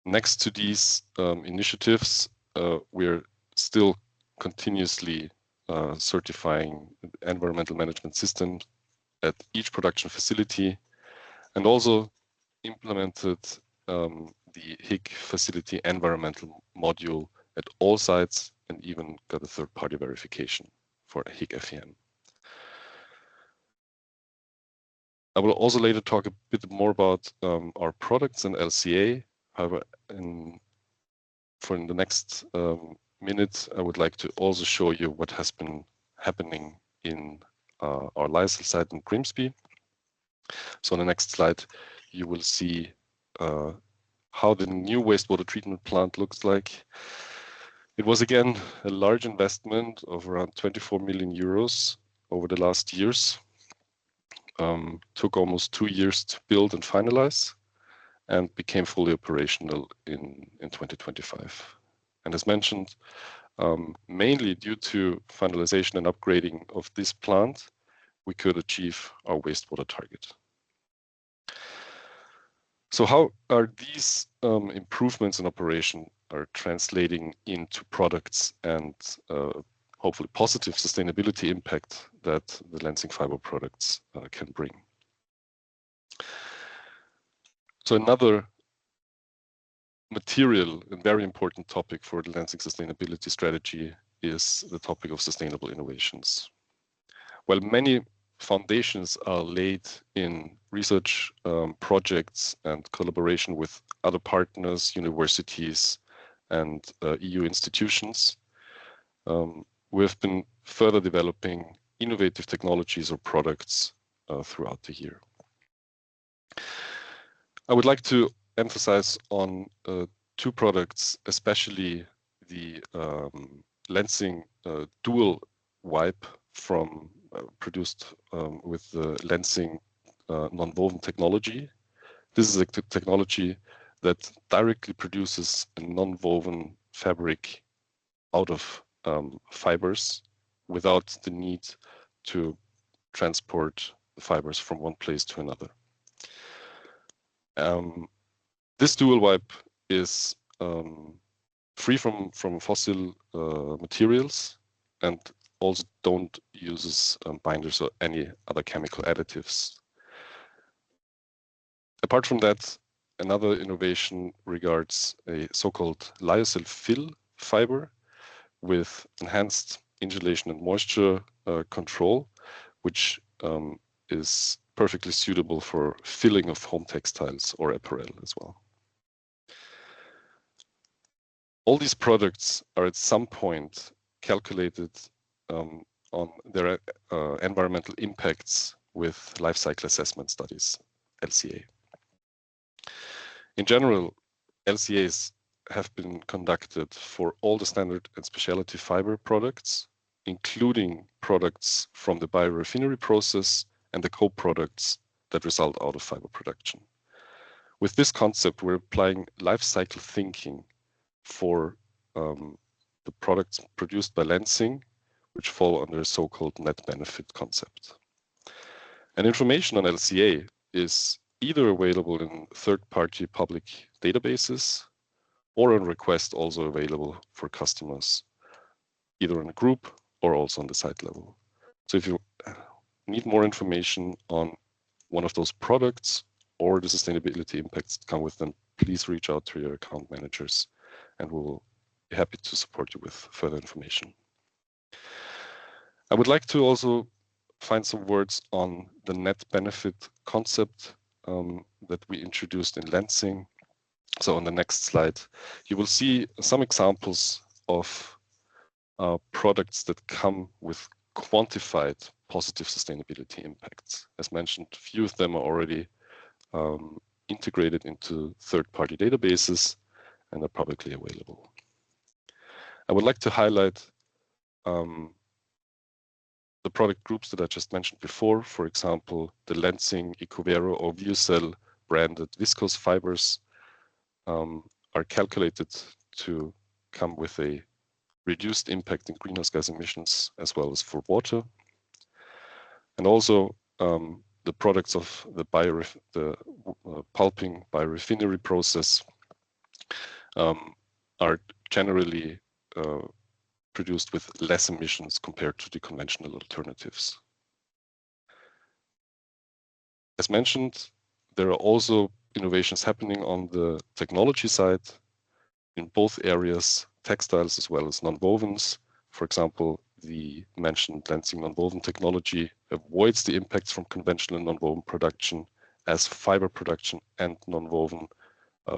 Next to these initiatives, we're still continuously certifying environmental management systems at each production facility, and also implemented the HIG facility environmental module at all sites, and even got a third-party verification for HIG FEM. I will also later talk a bit more about our products and LCA. However, for the next minute, I would like to also show you what has been happening in our Lyocell site in Grimsby. So on the next slide, you will see how the new wastewater treatment plant looks like. It was again a large investment of around 24 million euros over the last years. Took almost 2 years to build and finalize, and became fully operational in 2025. And as mentioned, Mainly due to finalization and upgrading of this plant, we could achieve our wastewater target. So how are these improvements in operation are translating into products and hopefully positive sustainability impact that the Lenzing fiber products can bring? So another material and very important topic for the Lenzing sustainability strategy is the topic of sustainable innovations. While many foundations are laid in research projects and collaboration with other partners, universities, and EU institutions, we have been further developing innovative technologies or products throughout the year. I would like to emphasize on two products, especially the Lenzing dual wipe from produced with the Lenzing nonwoven technology. This is a technology that directly produces a nonwoven fabric out of fibers without the need to transport the fibers from one place to another. This dual wipe is free from fossil materials and also don't uses binders or any other chemical additives. Apart from that, another innovation regards a so-called lyocell fill fiber with enhanced insulation and moisture control, which is perfectly suitable for filling of home textiles or apparel as well. All these products are at some point calculated on their environmental impacts with life cycle assessment studies, LCA. In general, LCAs have been conducted for all the standard and specialty fiber products, including products from the biorefinery process and the co-products that result out of fiber production. With this concept, we're applying life cycle thinking for the products produced by Lenzing, which fall under a so-called net benefit concept. And information on LCA is either available in third-party public databases or on request also available for customers, either in a group or also on the site level. So if you need more information on one of those products or the sustainability impacts that come with them, please reach out to your account managers and we will be happy to support you with further information. I would like to also find some words on the net benefit concept that we introduced in Lenzing. So on the next slide, you will see some examples of products that come with quantified positive sustainability impacts. As mentioned, a few of them are already integrated into third-party databases and are publicly available. I would like to highlight the product groups that I just mentioned before. For example, the Lenzing, Ecovero or ViewCell branded viscose fibers are calculated to come with a reduced impact in greenhouse gas emissions as well as for water. And also the products of the pulping biorefinery process are generally produced with less emissions compared to the conventional alternatives. As mentioned, there are also innovations happening on the technology side in both areas, textiles as well as nonwovens. For example, the mentioned Lenzing nonwoven technology avoids the impacts from conventional nonwoven production, as fiber production and nonwoven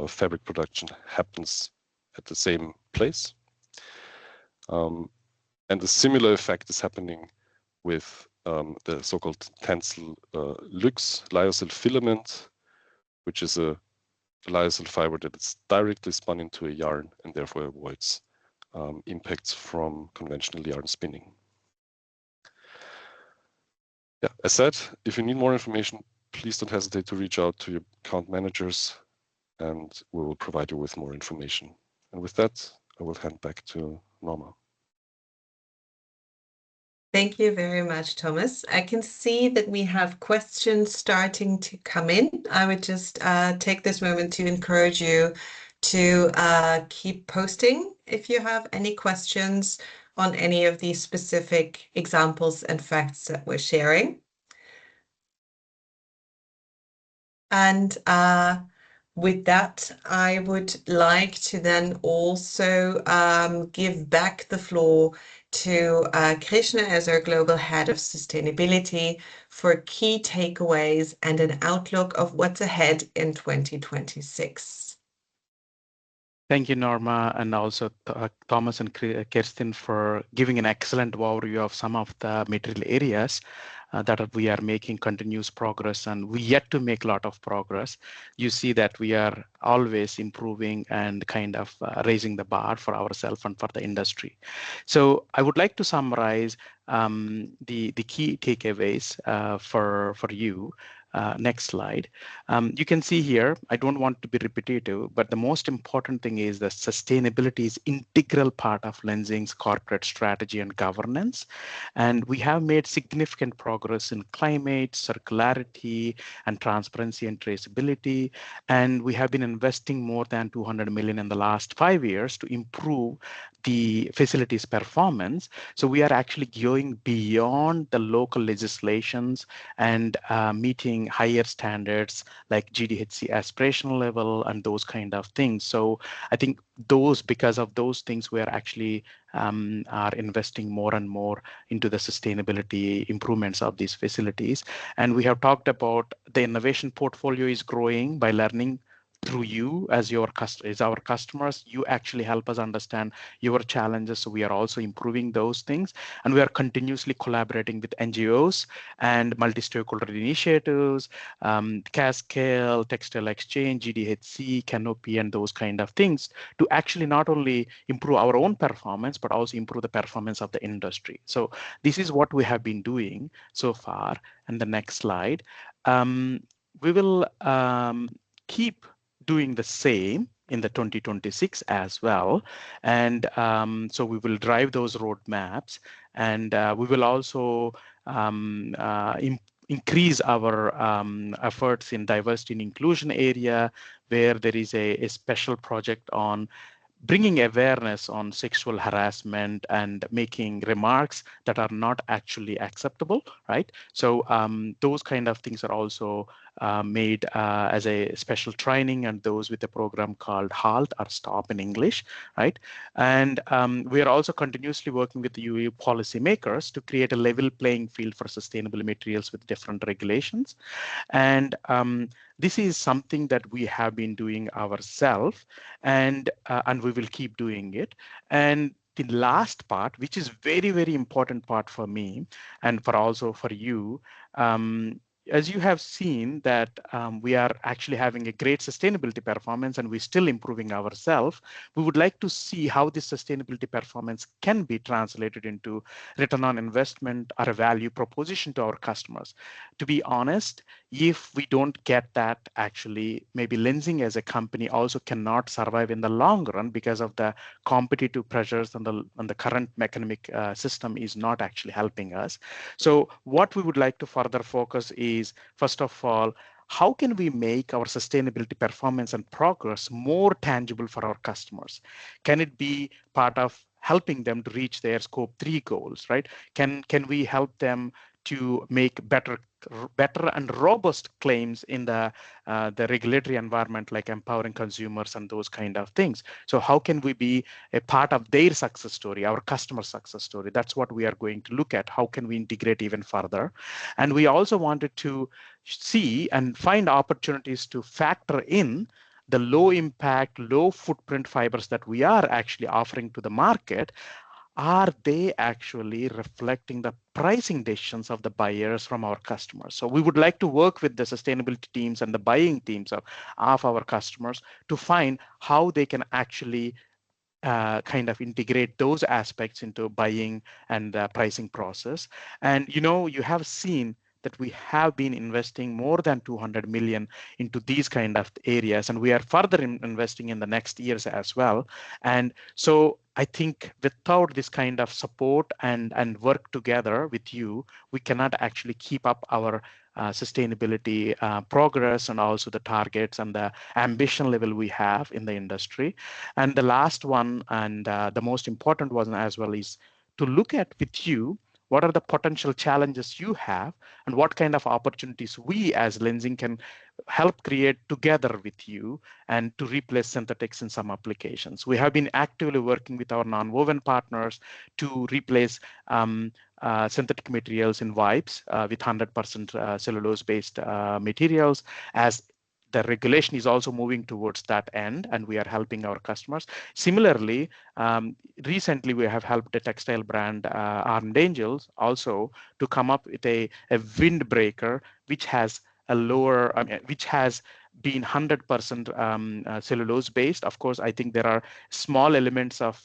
fabric production happens at the same place. And a similar effect is happening with the so-called Tencel Lux lyocell filament, which is a lyocell fiber that is directly spun into a yarn and therefore avoids impacts from conventional yarn spinning. Yeah, as said, if you need more information, please don't hesitate to reach out to your account managers and we will provide you with more information. And with that, I will hand back to Norma. Thank you very much, Thomas. I can see that we have questions starting to come in. I would just take this moment to encourage you to keep posting if you have any questions on any of these specific examples and facts that we're sharing. And with that, I would like to then also give back the floor to Krishna as our Global Head of Sustainability for key takeaways and an outlook of what's ahead in 2026. Thank you, Norma, and also Thomas and Kirsten for giving an excellent overview of some of the material areas that we are making continuous progress, and we yet to make a lot of progress. You see that we are always improving and kind of raising the bar for ourselves and for the industry. So I would like to summarize the key takeaways for you. Next slide. You can see here, I don't want to be repetitive, but the most important thing is that sustainability is integral part of Lenzing's corporate strategy and governance. And we have made significant progress in climate, circularity, and transparency and traceability. And we have been investing more than 200 million in the last 5 years to improve the facilities performance. So we are actually going beyond the local legislations and meeting higher standards like GDHC aspirational level and those kind of things. So I think because of those things, we are actually are investing more and more into the sustainability improvements of these facilities. And we have talked about the innovation portfolio is growing by learning through you as our customers. You actually help us understand your challenges, so we are also improving those things, and we are continuously collaborating with NGOs and multi-stakeholder initiatives, Cascale, Textile Exchange, GDHC, Canopy, and those kind of things to actually not only improve our own performance but also improve the performance of the industry. So this is what we have been doing so far. And the next slide, we will keep doing the same in the 2026 as well. And so we will drive those roadmaps, and we will also increase our efforts in diversity and inclusion area, where there is a special project on bringing awareness on sexual harassment and making remarks that are not actually acceptable, right? So those kind of things are also made as a special training, and those with a program called HALT or Stop in English, right? And we are also continuously working with the UE policymakers to create a level playing field for sustainable materials with different regulations. And this is something that we have been doing ourselves, and we will keep doing it. And the last part, which is very, very important part for me and for you, as you have seen that we are actually having a great sustainability performance and we're still improving ourselves, we would like to see how this sustainability performance can be translated into return on investment or a value proposition to our customers. To be honest, if we don't get that, actually, maybe Lenzing as a company also cannot survive in the long run because of the competitive pressures and the current economic system is not actually helping us. So what we would like to further focus is, first of all, how can we make our sustainability performance and progress more tangible for our customers? Can it be part of helping them to reach their scope 3 goals, right? Can we help them to make better and robust claims in the regulatory environment, like empowering consumers and those kind of things? So how can we be a part of their success story, our customer success story? That's what we are going to look at. How can we integrate even further? And we also wanted to see and find opportunities to factor in the low impact, low footprint fibers that we are actually offering to the market. Are they actually reflecting the pricing decisions of the buyers from our customers? So we would like to work with the sustainability teams and the buying teams of our customers to find how they can actually kind of integrate those aspects into buying and the pricing process. And you have seen that we have been investing more than 200 million into these kind of areas, and we are further investing in the next years as well. And so I think without this kind of support and work together with you, we cannot actually keep up our sustainability progress and also the targets and the ambition level we have in the industry. And the last one and the most important one as well is to look at with you what are the potential challenges you have and what kind of opportunities we as Lenzing can help create together with you and to replace synthetics in some applications. We have been actively working with our nonwoven partners to replace synthetic materials in wipes with 100% cellulose-based materials, as the regulation is also moving towards that end, and we are helping our customers. Similarly, recently we have helped the textile brand Armed Angels also to come up with a windbreaker which has a lower, which has been 100% cellulose based. Of course, I think there are small elements of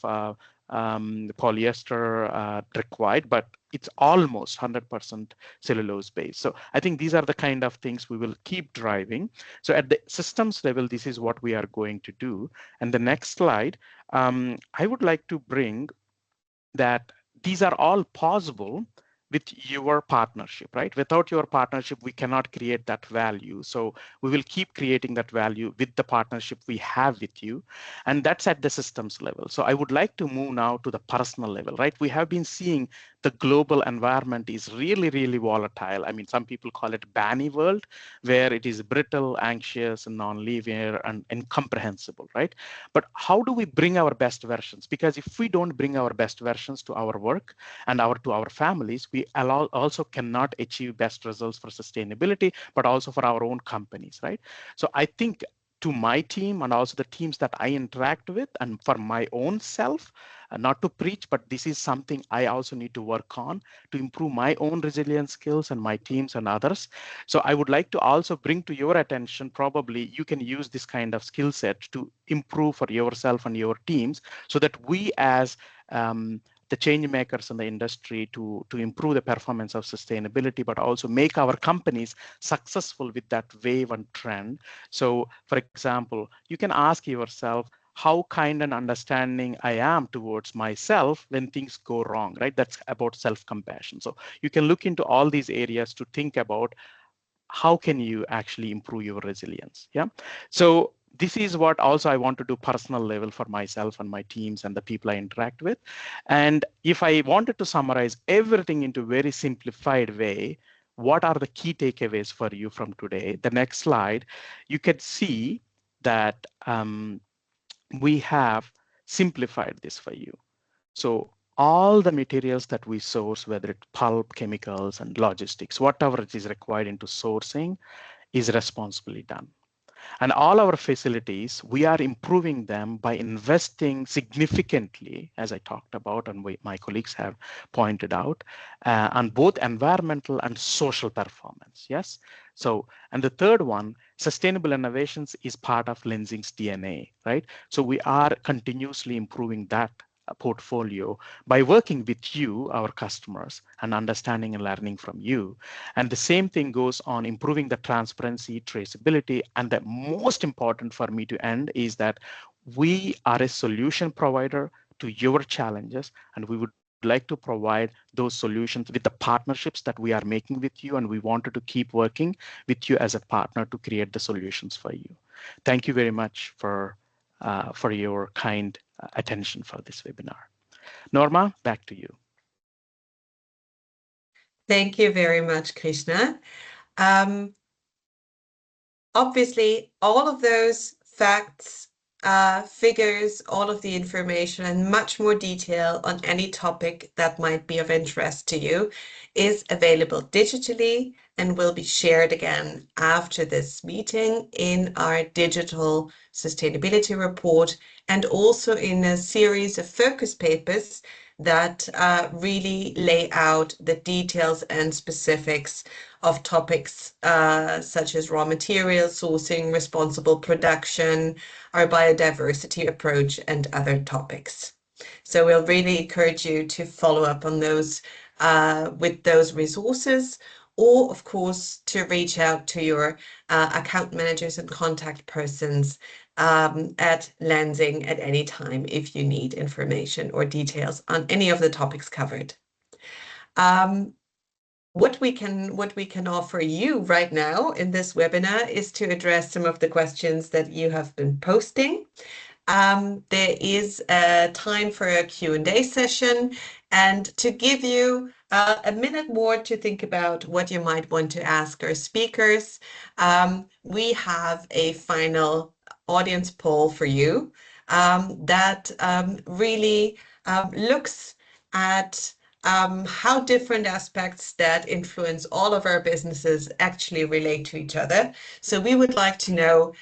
polyester required, but it's almost 100% cellulose based. So I think these are the kind of things we will keep driving. So at the systems level, this is what we are going to do. And the next slide, I would like to bring that these are all possible with your partnership, right? Without your partnership, we cannot create that value. So we will keep creating that value with the partnership we have with you. And that's at the systems level. So I would like to move now to the personal level, right? We have been seeing the global environment is really, really volatile. I mean, some people call it Banny world, where it is brittle, anxious, and non-linear and incomprehensible, right? But how do we bring our best versions? Because if we don't bring our best versions to our work and to our families, we also cannot achieve best results for sustainability, but also for our own companies, right? So I think to my team and also the teams that I interact with and for my own self, not to preach, but this is something I also need to work on to improve my own resilience skills and my teams and others. So I would like to also bring to your attention, probably you can use this kind of skill set to improve for yourself and your teams so that we as the change makers in the industry to improve the performance of sustainability, but also make our companies successful with that wave and trend. So for example, you can ask yourself, how kind and understanding I am towards myself when things go wrong, right? That's about self-compassion. So you can look into all these areas to think about how can you actually improve your resilience. Yeah. So this is what also I want to do personal level for myself and my teams and the people I interact with. And if I wanted to summarize everything into a very simplified way, what are the key takeaways for you from today? The next slide, you can see that we have simplified this for you. So all the materials that we source, whether it's pulp, chemicals, and logistics, whatever it is required into sourcing is responsibly done. And all our facilities, we are improving them by investing significantly, as I talked about and my colleagues have pointed out, on both environmental and social performance. Yes. So, and the third one, sustainable innovations is part of Lenzing's DNA, right? So we are continuously improving that portfolio by working with you, our customers, and understanding and learning from you. And the same thing goes on improving the transparency, traceability, and the most important for me to end is that we are a solution provider to your challenges, and we would like to provide those solutions with the partnerships that we are making with you, and we wanted to keep working with you as a partner to create the solutions for you. Thank you very much for your kind attention for this webinar. Norma, back to you. Thank you very much, Krishna. Obviously, all of those facts, figures, all of the information and much more detail on any topic that might be of interest to you is available digitally and will be shared again after this meeting in our digital sustainability report and also in a series of focus papers that really lay out the details and specifics of topics such as raw material sourcing, responsible production, our biodiversity approach, and other topics. So we'll really encourage you to follow up on those with those resources or of course to reach out to your account managers and contact persons at Lenzing at any time if you need information or details on any of the topics covered. What we can offer you right now in this webinar is to address some of the questions that you have been posting. There is a time for a Q&A session, and to give you a minute more to think about what you might want to ask our speakers, we have a final audience poll for you that really looks at how different aspects that influence all of our businesses actually relate to each other. So we would like to know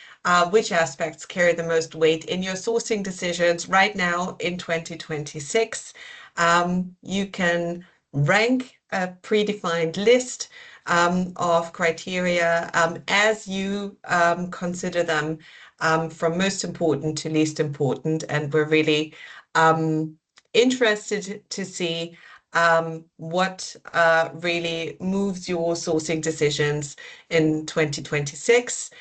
which aspects carry the most weight in your sourcing decisions right now in 2026. You can rank a predefined list of criteria as you consider them from most important to least important, and we're really interested to see what really moves your sourcing decisions in 2026.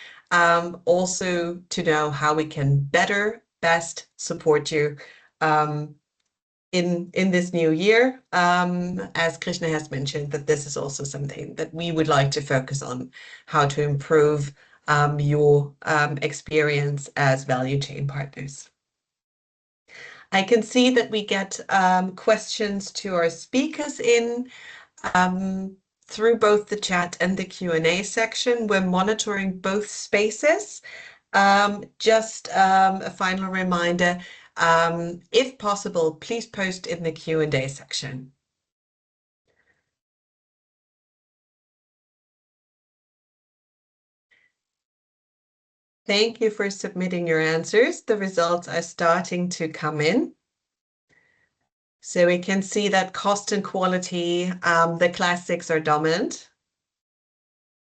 Also to know how we can best support you in this new year. As Krishna has mentioned, that this is also something that we would like to focus on, how to improve your experience as value chain partners. I can see that we get questions to our speakers in through both the chat and the Q&A section. We're monitoring both spaces. Just a final reminder, if possible, please post in the Q&A section. Thank you for submitting your answers. The results are starting to come in. So we can see that cost and quality, the classics are dominant.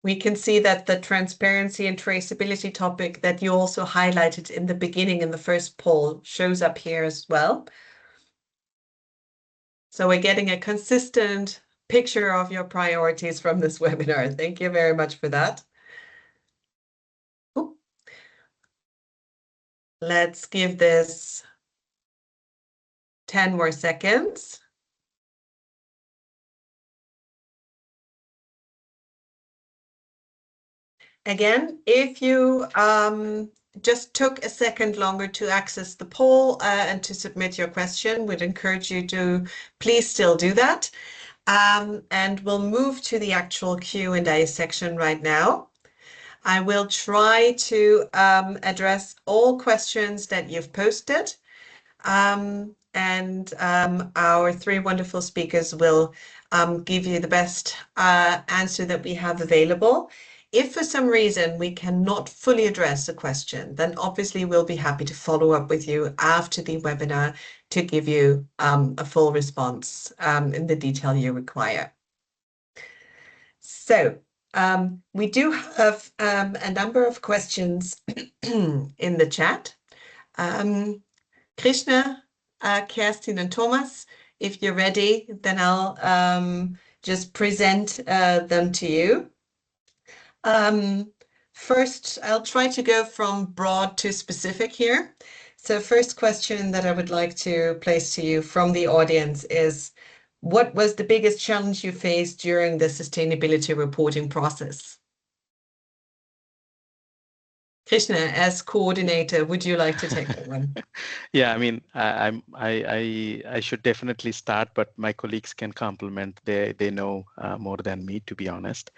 We can see that the transparency and traceability topic that you also highlighted in the beginning in the first poll shows up here as well. So we're getting a consistent picture of your priorities from this webinar. Thank you very much for that. Ooh. Let's give this 10 more seconds. Again, if you just took a second longer to access the poll and to submit your question, we'd encourage you to please still do that. And we'll move to the actual Q&A section right now. I will try to address all questions that you've posted. And our three wonderful speakers will give you the best answer that we have available. If for some reason we cannot fully address a question, then obviously we'll be happy to follow up with you after the webinar to give you a full response in the detail you require. So we do have a number of questions in the chat. Krishna, Kerstin, and Thomas, if you're ready, then I'll just present them to you. First, I'll try to go from broad to specific here. So first question that I would like to place to you from the audience is, what was the biggest challenge you faced during the sustainability reporting process? Krishna, as coordinator, would you like to take that one? Yeah, I mean, I should definitely start, but my colleagues can complement. They know more than me, to be honest.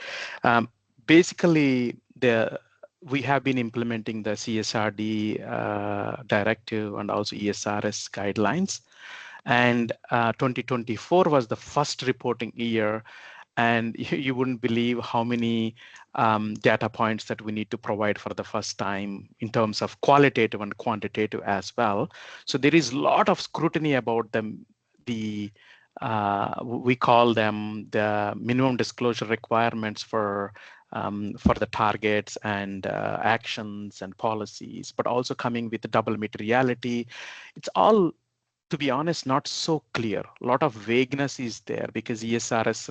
Basically, we have been implementing the CSRD directive and also ESRS guidelines. And 2024 was the first reporting year. And you wouldn't believe how many data points that we need to provide for the first time in terms of qualitative and quantitative as well. So there is a lot of scrutiny about them. We call them the minimum disclosure requirements for the targets and actions and policies, but also coming with the double materiality. It's all to be honest, not so clear. A lot of vagueness is there because ESRS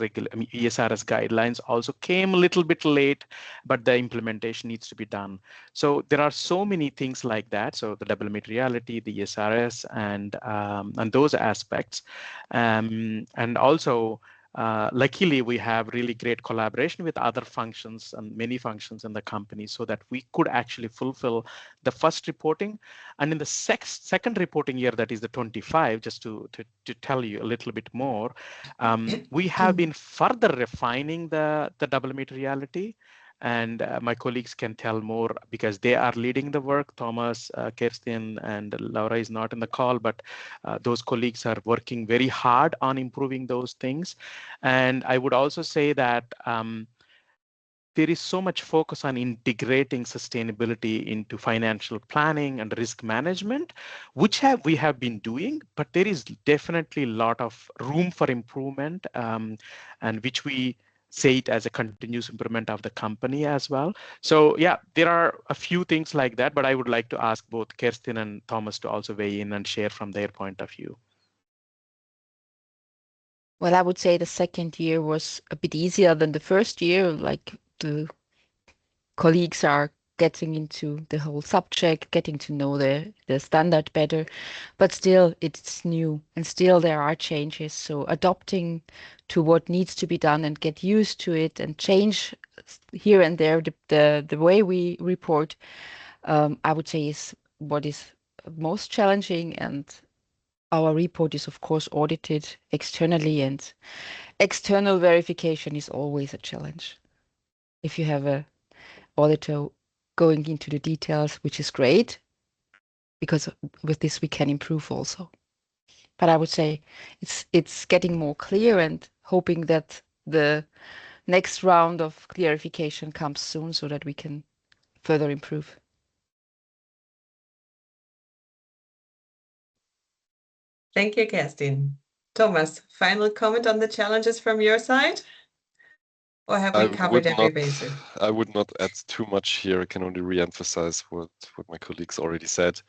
guidelines also came a little bit late, but the implementation needs to be done. So there are so many things like that. So the double materiality, the ESRS, and those aspects, and also. Luckily, we have really great collaboration with other functions and many functions in the company so that we could actually fulfill the first reporting. And in the second reporting year, that is the 25, just to tell you a little bit more, we have been further refining the double materiality. And my colleagues can tell more because they are leading the work. Thomas, Kerstin, and Laura is not in the call, but those colleagues are working very hard on improving those things. And I would also say that there is so much focus on integrating sustainability into financial planning and risk management, which we have been doing, but there is definitely a lot of room for improvement, and which we say it as a continuous improvement of the company as well. So yeah, there are a few things like that, but I would like to ask both Kerstin and Thomas to also weigh in and share from their point of view. Well, I would say the second year was a bit easier than the first year. Like the colleagues are getting into the whole subject, getting to know the standard better, but still it's new and still there are changes. So adopting to what needs to be done and get used to it and change here and there the way we report, I would say is what is most challenging. And our report is of course audited externally, and external verification is always a challenge. If you have a auditor going into the details, which is great, because with this we can improve also. But I would say it's getting more clear and hoping that the next round of clarification comes soon so that we can further improve. Thank you, Kerstin. Thomas, final comment on the challenges from your side? Or have we covered every basis? I would not add too much here. I can only re-emphasize what my colleagues already said.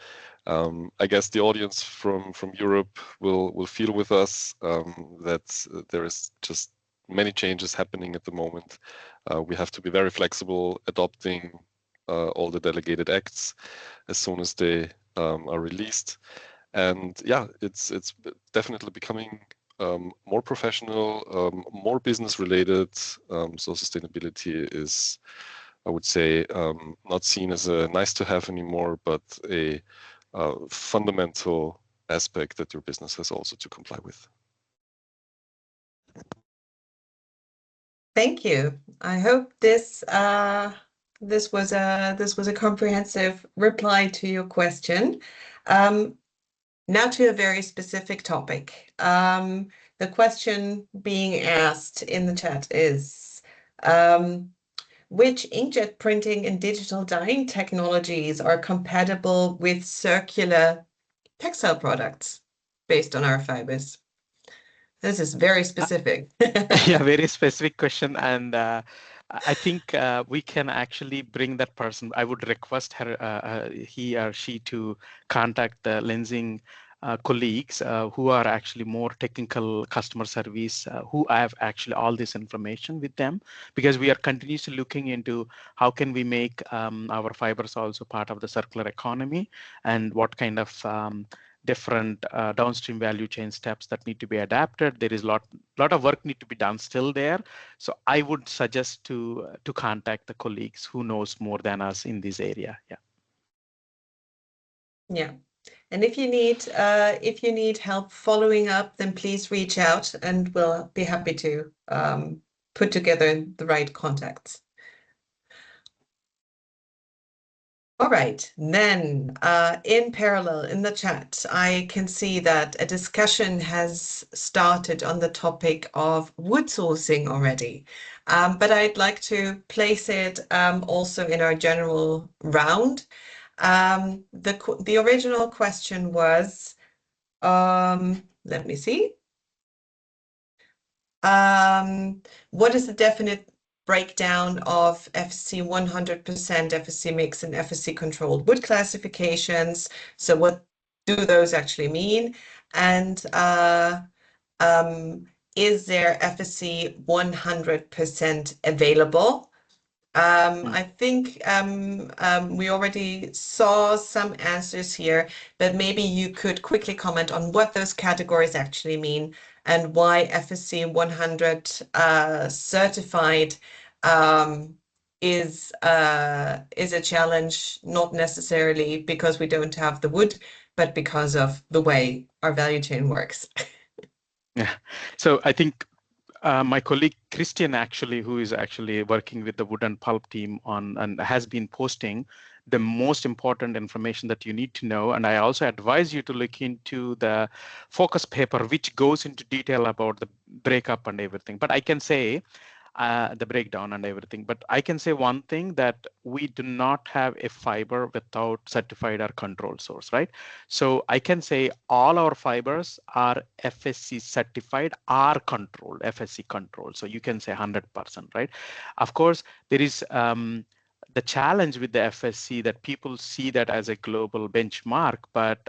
I guess the audience from Europe will feel with us that there is just many changes happening at the moment. We have to be very flexible, adopting all the delegated acts as soon as they are released. And yeah, it's definitely becoming more professional, more business related. So sustainability is, I would say, not seen as a nice to have anymore, but a fundamental aspect that your business has also to comply with. Thank you. I hope this was a comprehensive reply to your question. Now to a very specific topic. The question being asked in the chat is, which inkjet printing and digital dyeing technologies are compatible with circular textile products based on our fibers? This is very specific. Yeah, very specific question. And I think we can actually bring that person. I would request her, he or she, to contact the Lenzing colleagues who are actually more technical customer service, who have actually all this information with them, because we are continuously looking into how can we make our fibers also part of the circular economy, and what kind of different downstream value chain steps that need to be adapted. There is a lot of work need to be done still there. So I would suggest to contact the colleagues who knows more than us in this area. Yeah. Yeah. And if you need help following up, then please reach out and we'll be happy to put together the right contacts. All right, then in parallel in the chat, I can see that a discussion has started on the topic of wood sourcing already, but I'd like to place it also in our general round. The original question was, let me see. What is the definite breakdown of FSC 100%, FSC mix, and FSC controlled wood classifications? So what do those actually mean? And is there FSC 100% available? I think we already saw some answers here, but maybe you could quickly comment on what those categories actually mean and why FSC 100 certified is a challenge, not necessarily because we don't have the wood, but because of the way our value chain works. Yeah, so I think my colleague Christian, actually, who is actually working with the wood and pulp team on and has been posting the most important information that you need to know. And I also advise you to look into the focus paper, which goes into detail about the breakup and everything. But I can say the breakdown and everything. But I can say one thing, that we do not have a fiber without certified or controlled source, right? So I can say all our fibers are FSC certified or controlled, FSC controlled. So you can say 100%, right? Of course, there is the challenge with the FSC that people see that as a global benchmark, but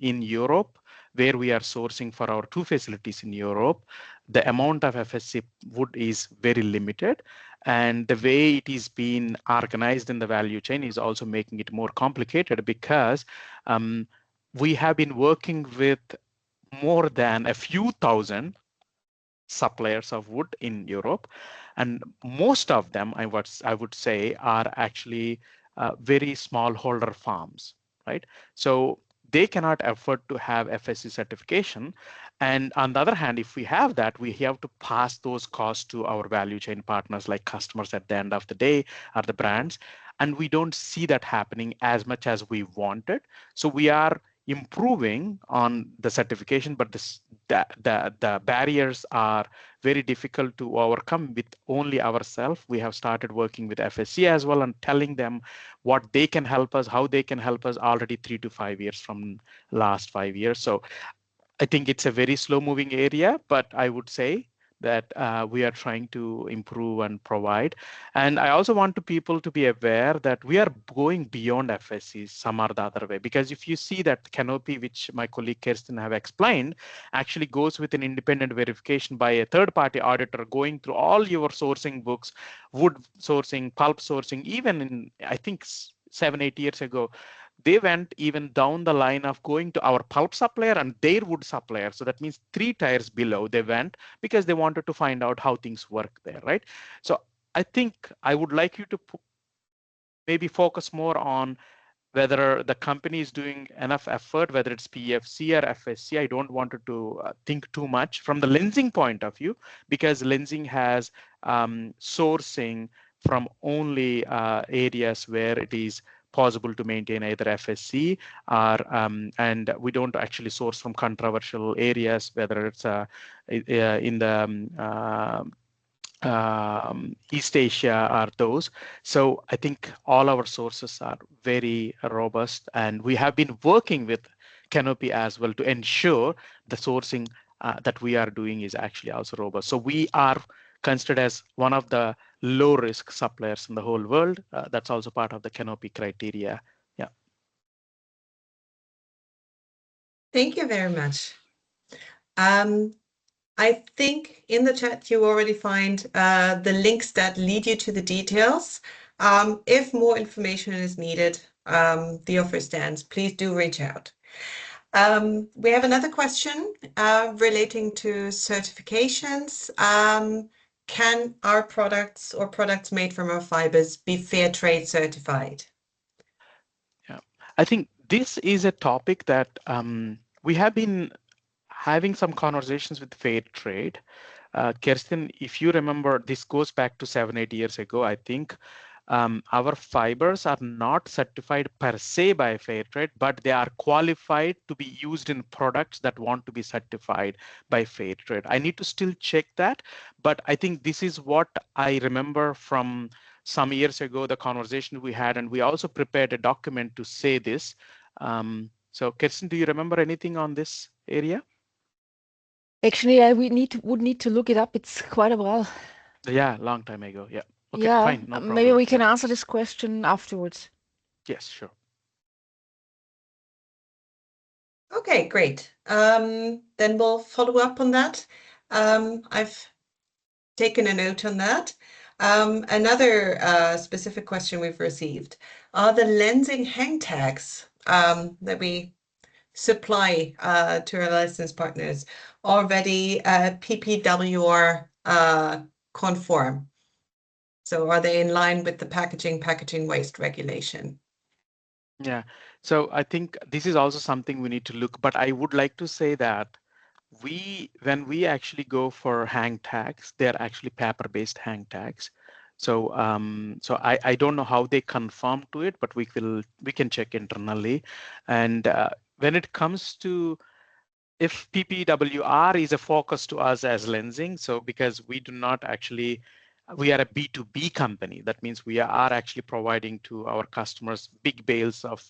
in Europe, where we are sourcing for our 2 facilities in Europe, the amount of FSC wood is very limited. And the way it is being organized in the value chain is also making it more complicated, because we have been working with more than a few thousand suppliers of wood in Europe, and most of them, I would say, are actually very smallholder farms, right? So they cannot afford to have FSC certification. And on the other hand, if we have that, we have to pass those costs to our value chain partners, like customers at the end of the day, or the brands. And we don't see that happening as much as we wanted. So we are improving on the certification, but the barriers are very difficult to overcome with only ourselves. We have started working with FSC as well and telling them what they can help us, how they can help us already 3 to 5 years from last 5 years. So I think it's a very slow moving area, but I would say that we are trying to improve and provide. And I also want people to be aware that we are going beyond FSC some or the other way, because if you see that canopy, which my colleague Kirsten have explained, actually goes with an independent verification by a third-party auditor, going through all your sourcing books, wood sourcing, pulp sourcing, even in, I think, 7-8 years ago, they went even down the line of going to our pulp supplier and their wood supplier. So that means 3 tiers below they went, because they wanted to find out how things work there, right? So I think I would like you to maybe focus more on whether the company is doing enough effort, whether it's PFC or FSC. I don't want to think too much from the Lenzing point of view, because Lenzing has sourcing from only areas where it is possible to maintain either FSC or and we don't actually source from controversial areas, whether it's in the East Asia or those. So I think all our sources are very robust, and we have been working with Canopy as well to ensure the sourcing that we are doing is actually also robust. So we are considered as one of the low risk suppliers in the whole world. That's also part of the Canopy criteria. Yeah. Thank you very much. I think in the chat you already find the links that lead you to the details. If more information is needed, the offer stands. Please do reach out. We have another question relating to certifications. Can our products or products made from our fibers be fair trade certified? Yeah, I think this is a topic that we have been having some conversations with fair trade. Kirsten, if you remember, this goes back to 7-8 years ago, I think. Our fibers are not certified per se by fair trade, but they are qualified to be used in products that want to be certified by fair trade. I need to still check that, but I think this is what I remember from some years ago, the conversation we had, and we also prepared a document to say this. So Kirsten, do you remember anything on this area? Actually, I would need to look it up. It's quite a while. Yeah, long time ago. Yeah. Okay, Yeah, fine, no problem. maybe we can answer this question afterwards. Yes, sure. Okay, great. Then we'll follow up on that. I've taken a note on that. Another specific question we've received are the Lenzing hang tags that we supply to our license partners already PPWR conform. So are they in line with the packaging waste regulation? Yeah, so I think this is also something we need to look, but I would like to say that when we actually go for hang tags, they're actually paper-based hang tags. So I don't know how they conform to it, but we can check internally. And when it comes to if PPWR is a focus to us as Lenzing, so because we do not actually, we are a B2B company. That means we are actually providing to our customers big bales of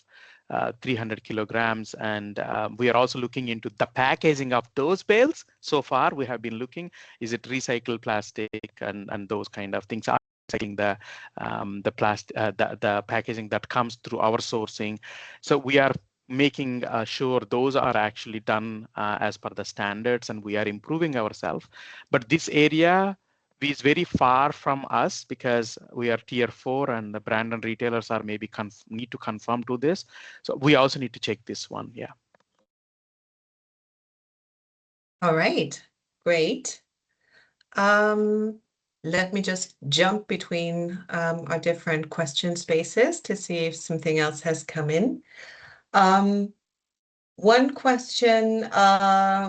300 kilograms. And we are also looking into the packaging of those bales. So far, we have been looking, is it recycled plastic and those kind of things. Recycling the plastic, the packaging that comes through our sourcing. So we are making sure those are actually done as per the standards, and we are improving ourselves. But this area is very far from us because we are tier 4 and the brand and retailers are maybe need to conform to this. So we also need to check this one. Yeah. All right, great. Let me just jump between our different question spaces to see if something else has come in. One question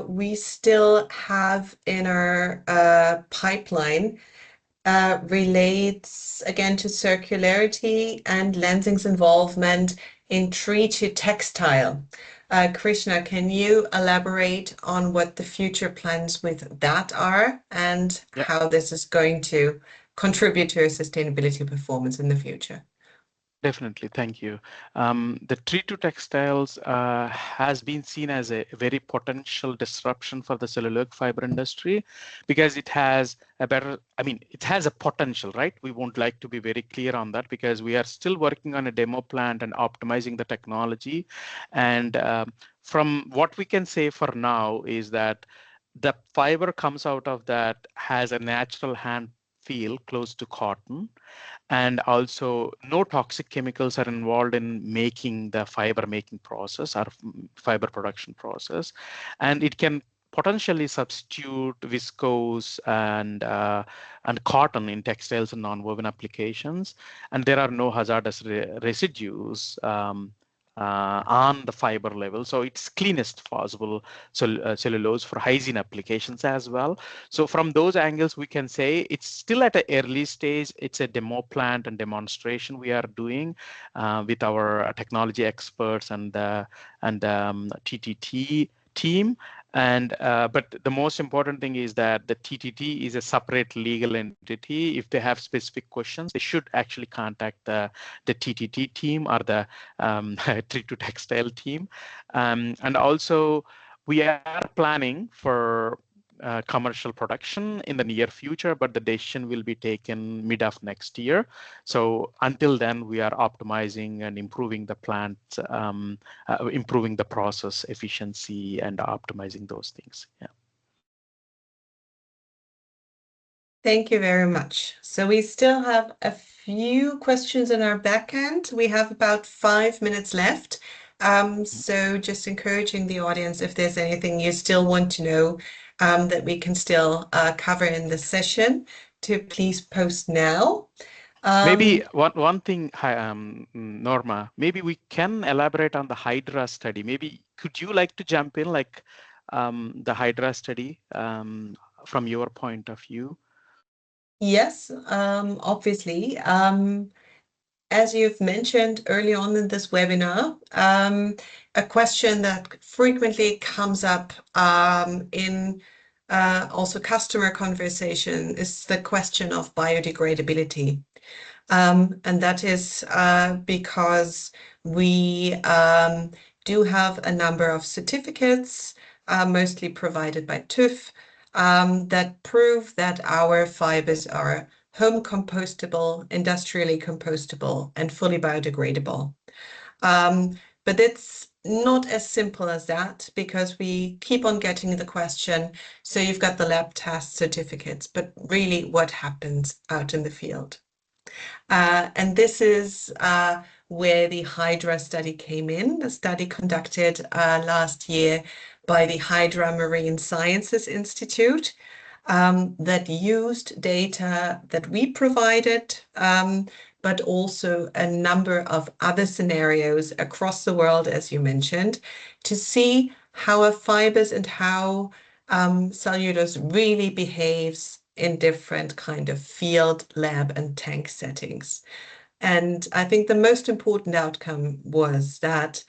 we still have in our pipeline relates again to circularity and Lenzing's involvement in tree to textile. Krishna, can you elaborate on what the future plans with that are and how this is going to contribute to our sustainability performance in the future? Definitely, thank you. The tree to textiles has been seen as a very potential disruption for the cellulose fiber industry because it has a better, it has a potential, right? We won't like to be very clear on that because we are still working on a demo plant and optimizing the technology. And from what we can say for now is that the fiber comes out of that has a natural hand feel close to cotton. And also no toxic chemicals are involved in making the fiber making process or fiber production process. And it can potentially substitute viscose and cotton in textiles and nonwoven applications. And there are no hazardous residues on the fiber level. So it's cleanest possible cellulose for hygiene applications as well. So from those angles, we can say it's still at an early stage. It's a demo plant and demonstration we are doing with our technology experts and TTT team. And but the most important thing is that the TTT is a separate legal entity. If they have specific questions, they should actually contact the TTT team or the tree to textile team. And also we are planning for commercial production in the near future, but the decision will be taken mid of next year. So until then, we are optimizing and improving the plant, improving the process efficiency and optimizing those things. Yeah. Thank you very much. So we still have a few questions in our back end. We have about 5 minutes left. So just encouraging the audience, if there's anything you still want to know that we can still cover in this session, to please post now. Maybe one thing, Norma, maybe we can elaborate on the Hydra study. Maybe could you like to jump in, like the Hydra study from your point of view? Yes, obviously. As you've mentioned early on in this webinar, a question that frequently comes up in also customer conversation is the question of biodegradability. And that is because we do have a number of certificates, mostly provided by TÜV, that prove that our fibers are home compostable, industrially compostable, and fully biodegradable. But it's not as simple as that, because we keep on getting the question, so you've got the lab test certificates, but really what happens out in the field? And this is where the Hydra study came in, a study conducted last year by the Hydra Marine Sciences Institute that used data that we provided, but also a number of other scenarios across the world, as you mentioned, to see how our fibers and how cellulose really behaves in different kind of field, lab, and tank settings. And I think the most important outcome was that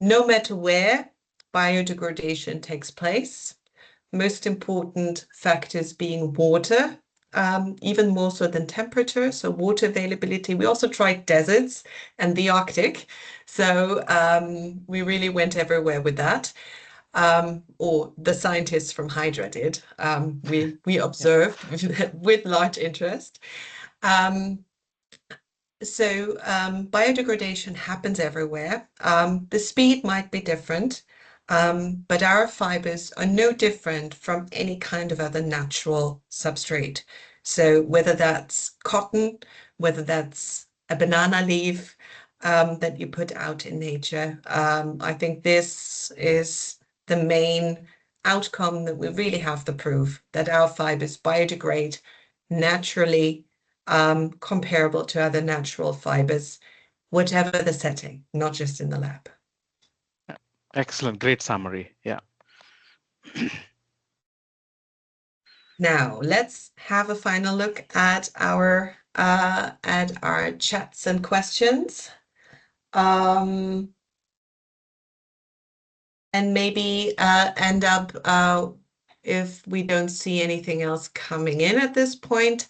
no matter where biodegradation takes place, most important factors being water, even more so than temperature, so water availability. We also tried deserts and the Arctic, so we really went everywhere with that. Or the scientists from Hydra did. We observed with large interest. So biodegradation happens everywhere. The speed might be different, but our fibers are no different from any kind of other natural substrate. So whether that's cotton, whether that's a banana leaf that you put out in nature, I think this is the main outcome that we really have the proof that our fibers biodegrade naturally, comparable to other natural fibers, whatever the setting, not just in the lab. Excellent, great summary. Yeah. Now let's have a final look at our chats and questions. And maybe end up, if we don't see anything else coming in at this point,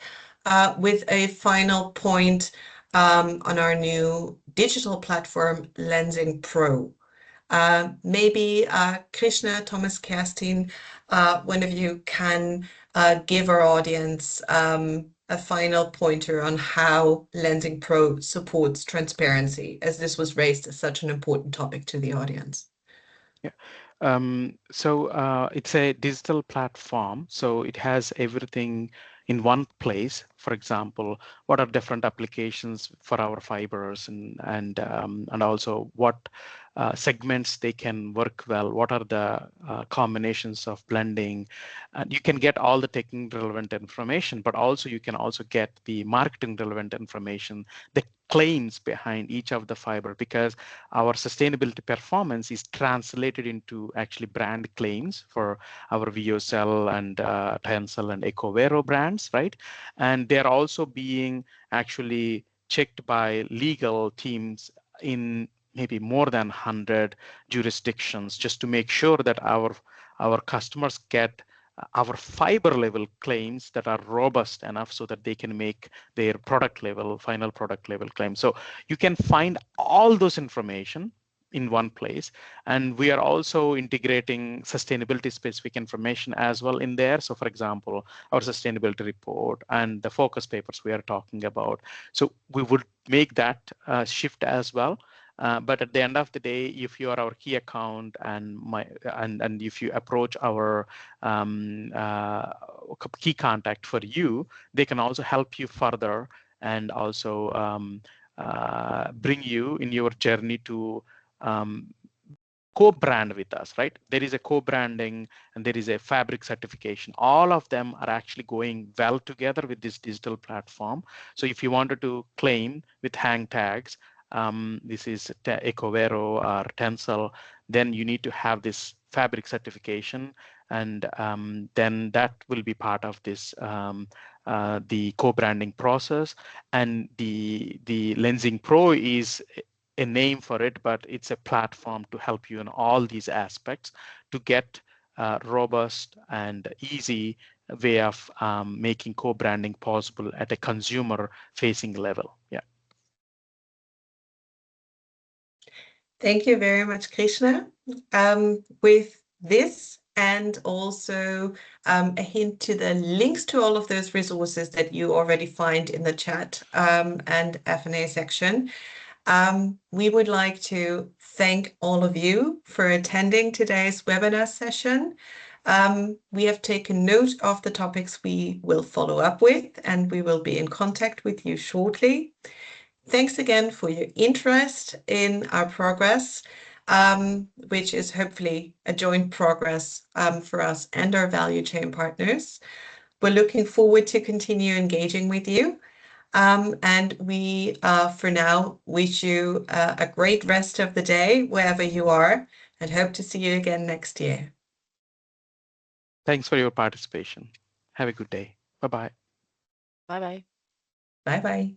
with a final point on our new digital platform, Lenzing Pro. Maybe Krishna, Thomas, Kerstin, one of you can give our audience a final pointer on how Lenzing Pro supports transparency, as this was raised as such an important topic to the audience. Yeah. So it's a digital platform, so it has everything in one place. For example, what are different applications for our fibers, and also what segments they can work well, what are the combinations of blending, and you can get all the technical relevant information, but also you can also get the marketing relevant information, the claims behind each of the fiber, because our sustainability performance is translated into actually brand claims for our VioCell and Tencel and Ecovero brands, right? And they're also being actually checked by legal teams in maybe more than 100 jurisdictions, just to make sure that our customers get our fiber level claims that are robust enough so that they can make their product level, final product level claims. So you can find all those information in one place. And we are also integrating sustainability specific information as well in there. So for example, our sustainability report and the focus papers we are talking about. So we would make that shift as well. But at the end of the day, if you are our key account and if you approach our key contact for you, they can also help you further and also bring you in your journey to co-brand with us, right? There is a co-branding and there is a fabric certification. All of them are actually going well together with this digital platform. So if you wanted to claim with hang tags, this is Ecovero or Tencel, then you need to have this fabric certification, and then that will be part of this the co-branding process. And the Lenzing Pro is a name for it, but it's a platform to help you in all these aspects to get robust and easy way of making co-branding possible at a consumer-facing level. Yeah. Thank you very much, Krishna. With this and also a hint to the links to all of those resources that you already find in the chat and F&A section, we would like to thank all of you for attending today's webinar session. We have taken note of the topics we will follow up with, and we will be in contact with you shortly. Thanks again for your interest in our progress, which is hopefully a joint progress for us and our value chain partners. We're looking forward to continue engaging with you. And we, for now, wish you a great rest of the day, wherever you are, and hope to see you again next year. Thanks for your participation. Have a good day. Bye-bye. Bye-bye. Bye-bye.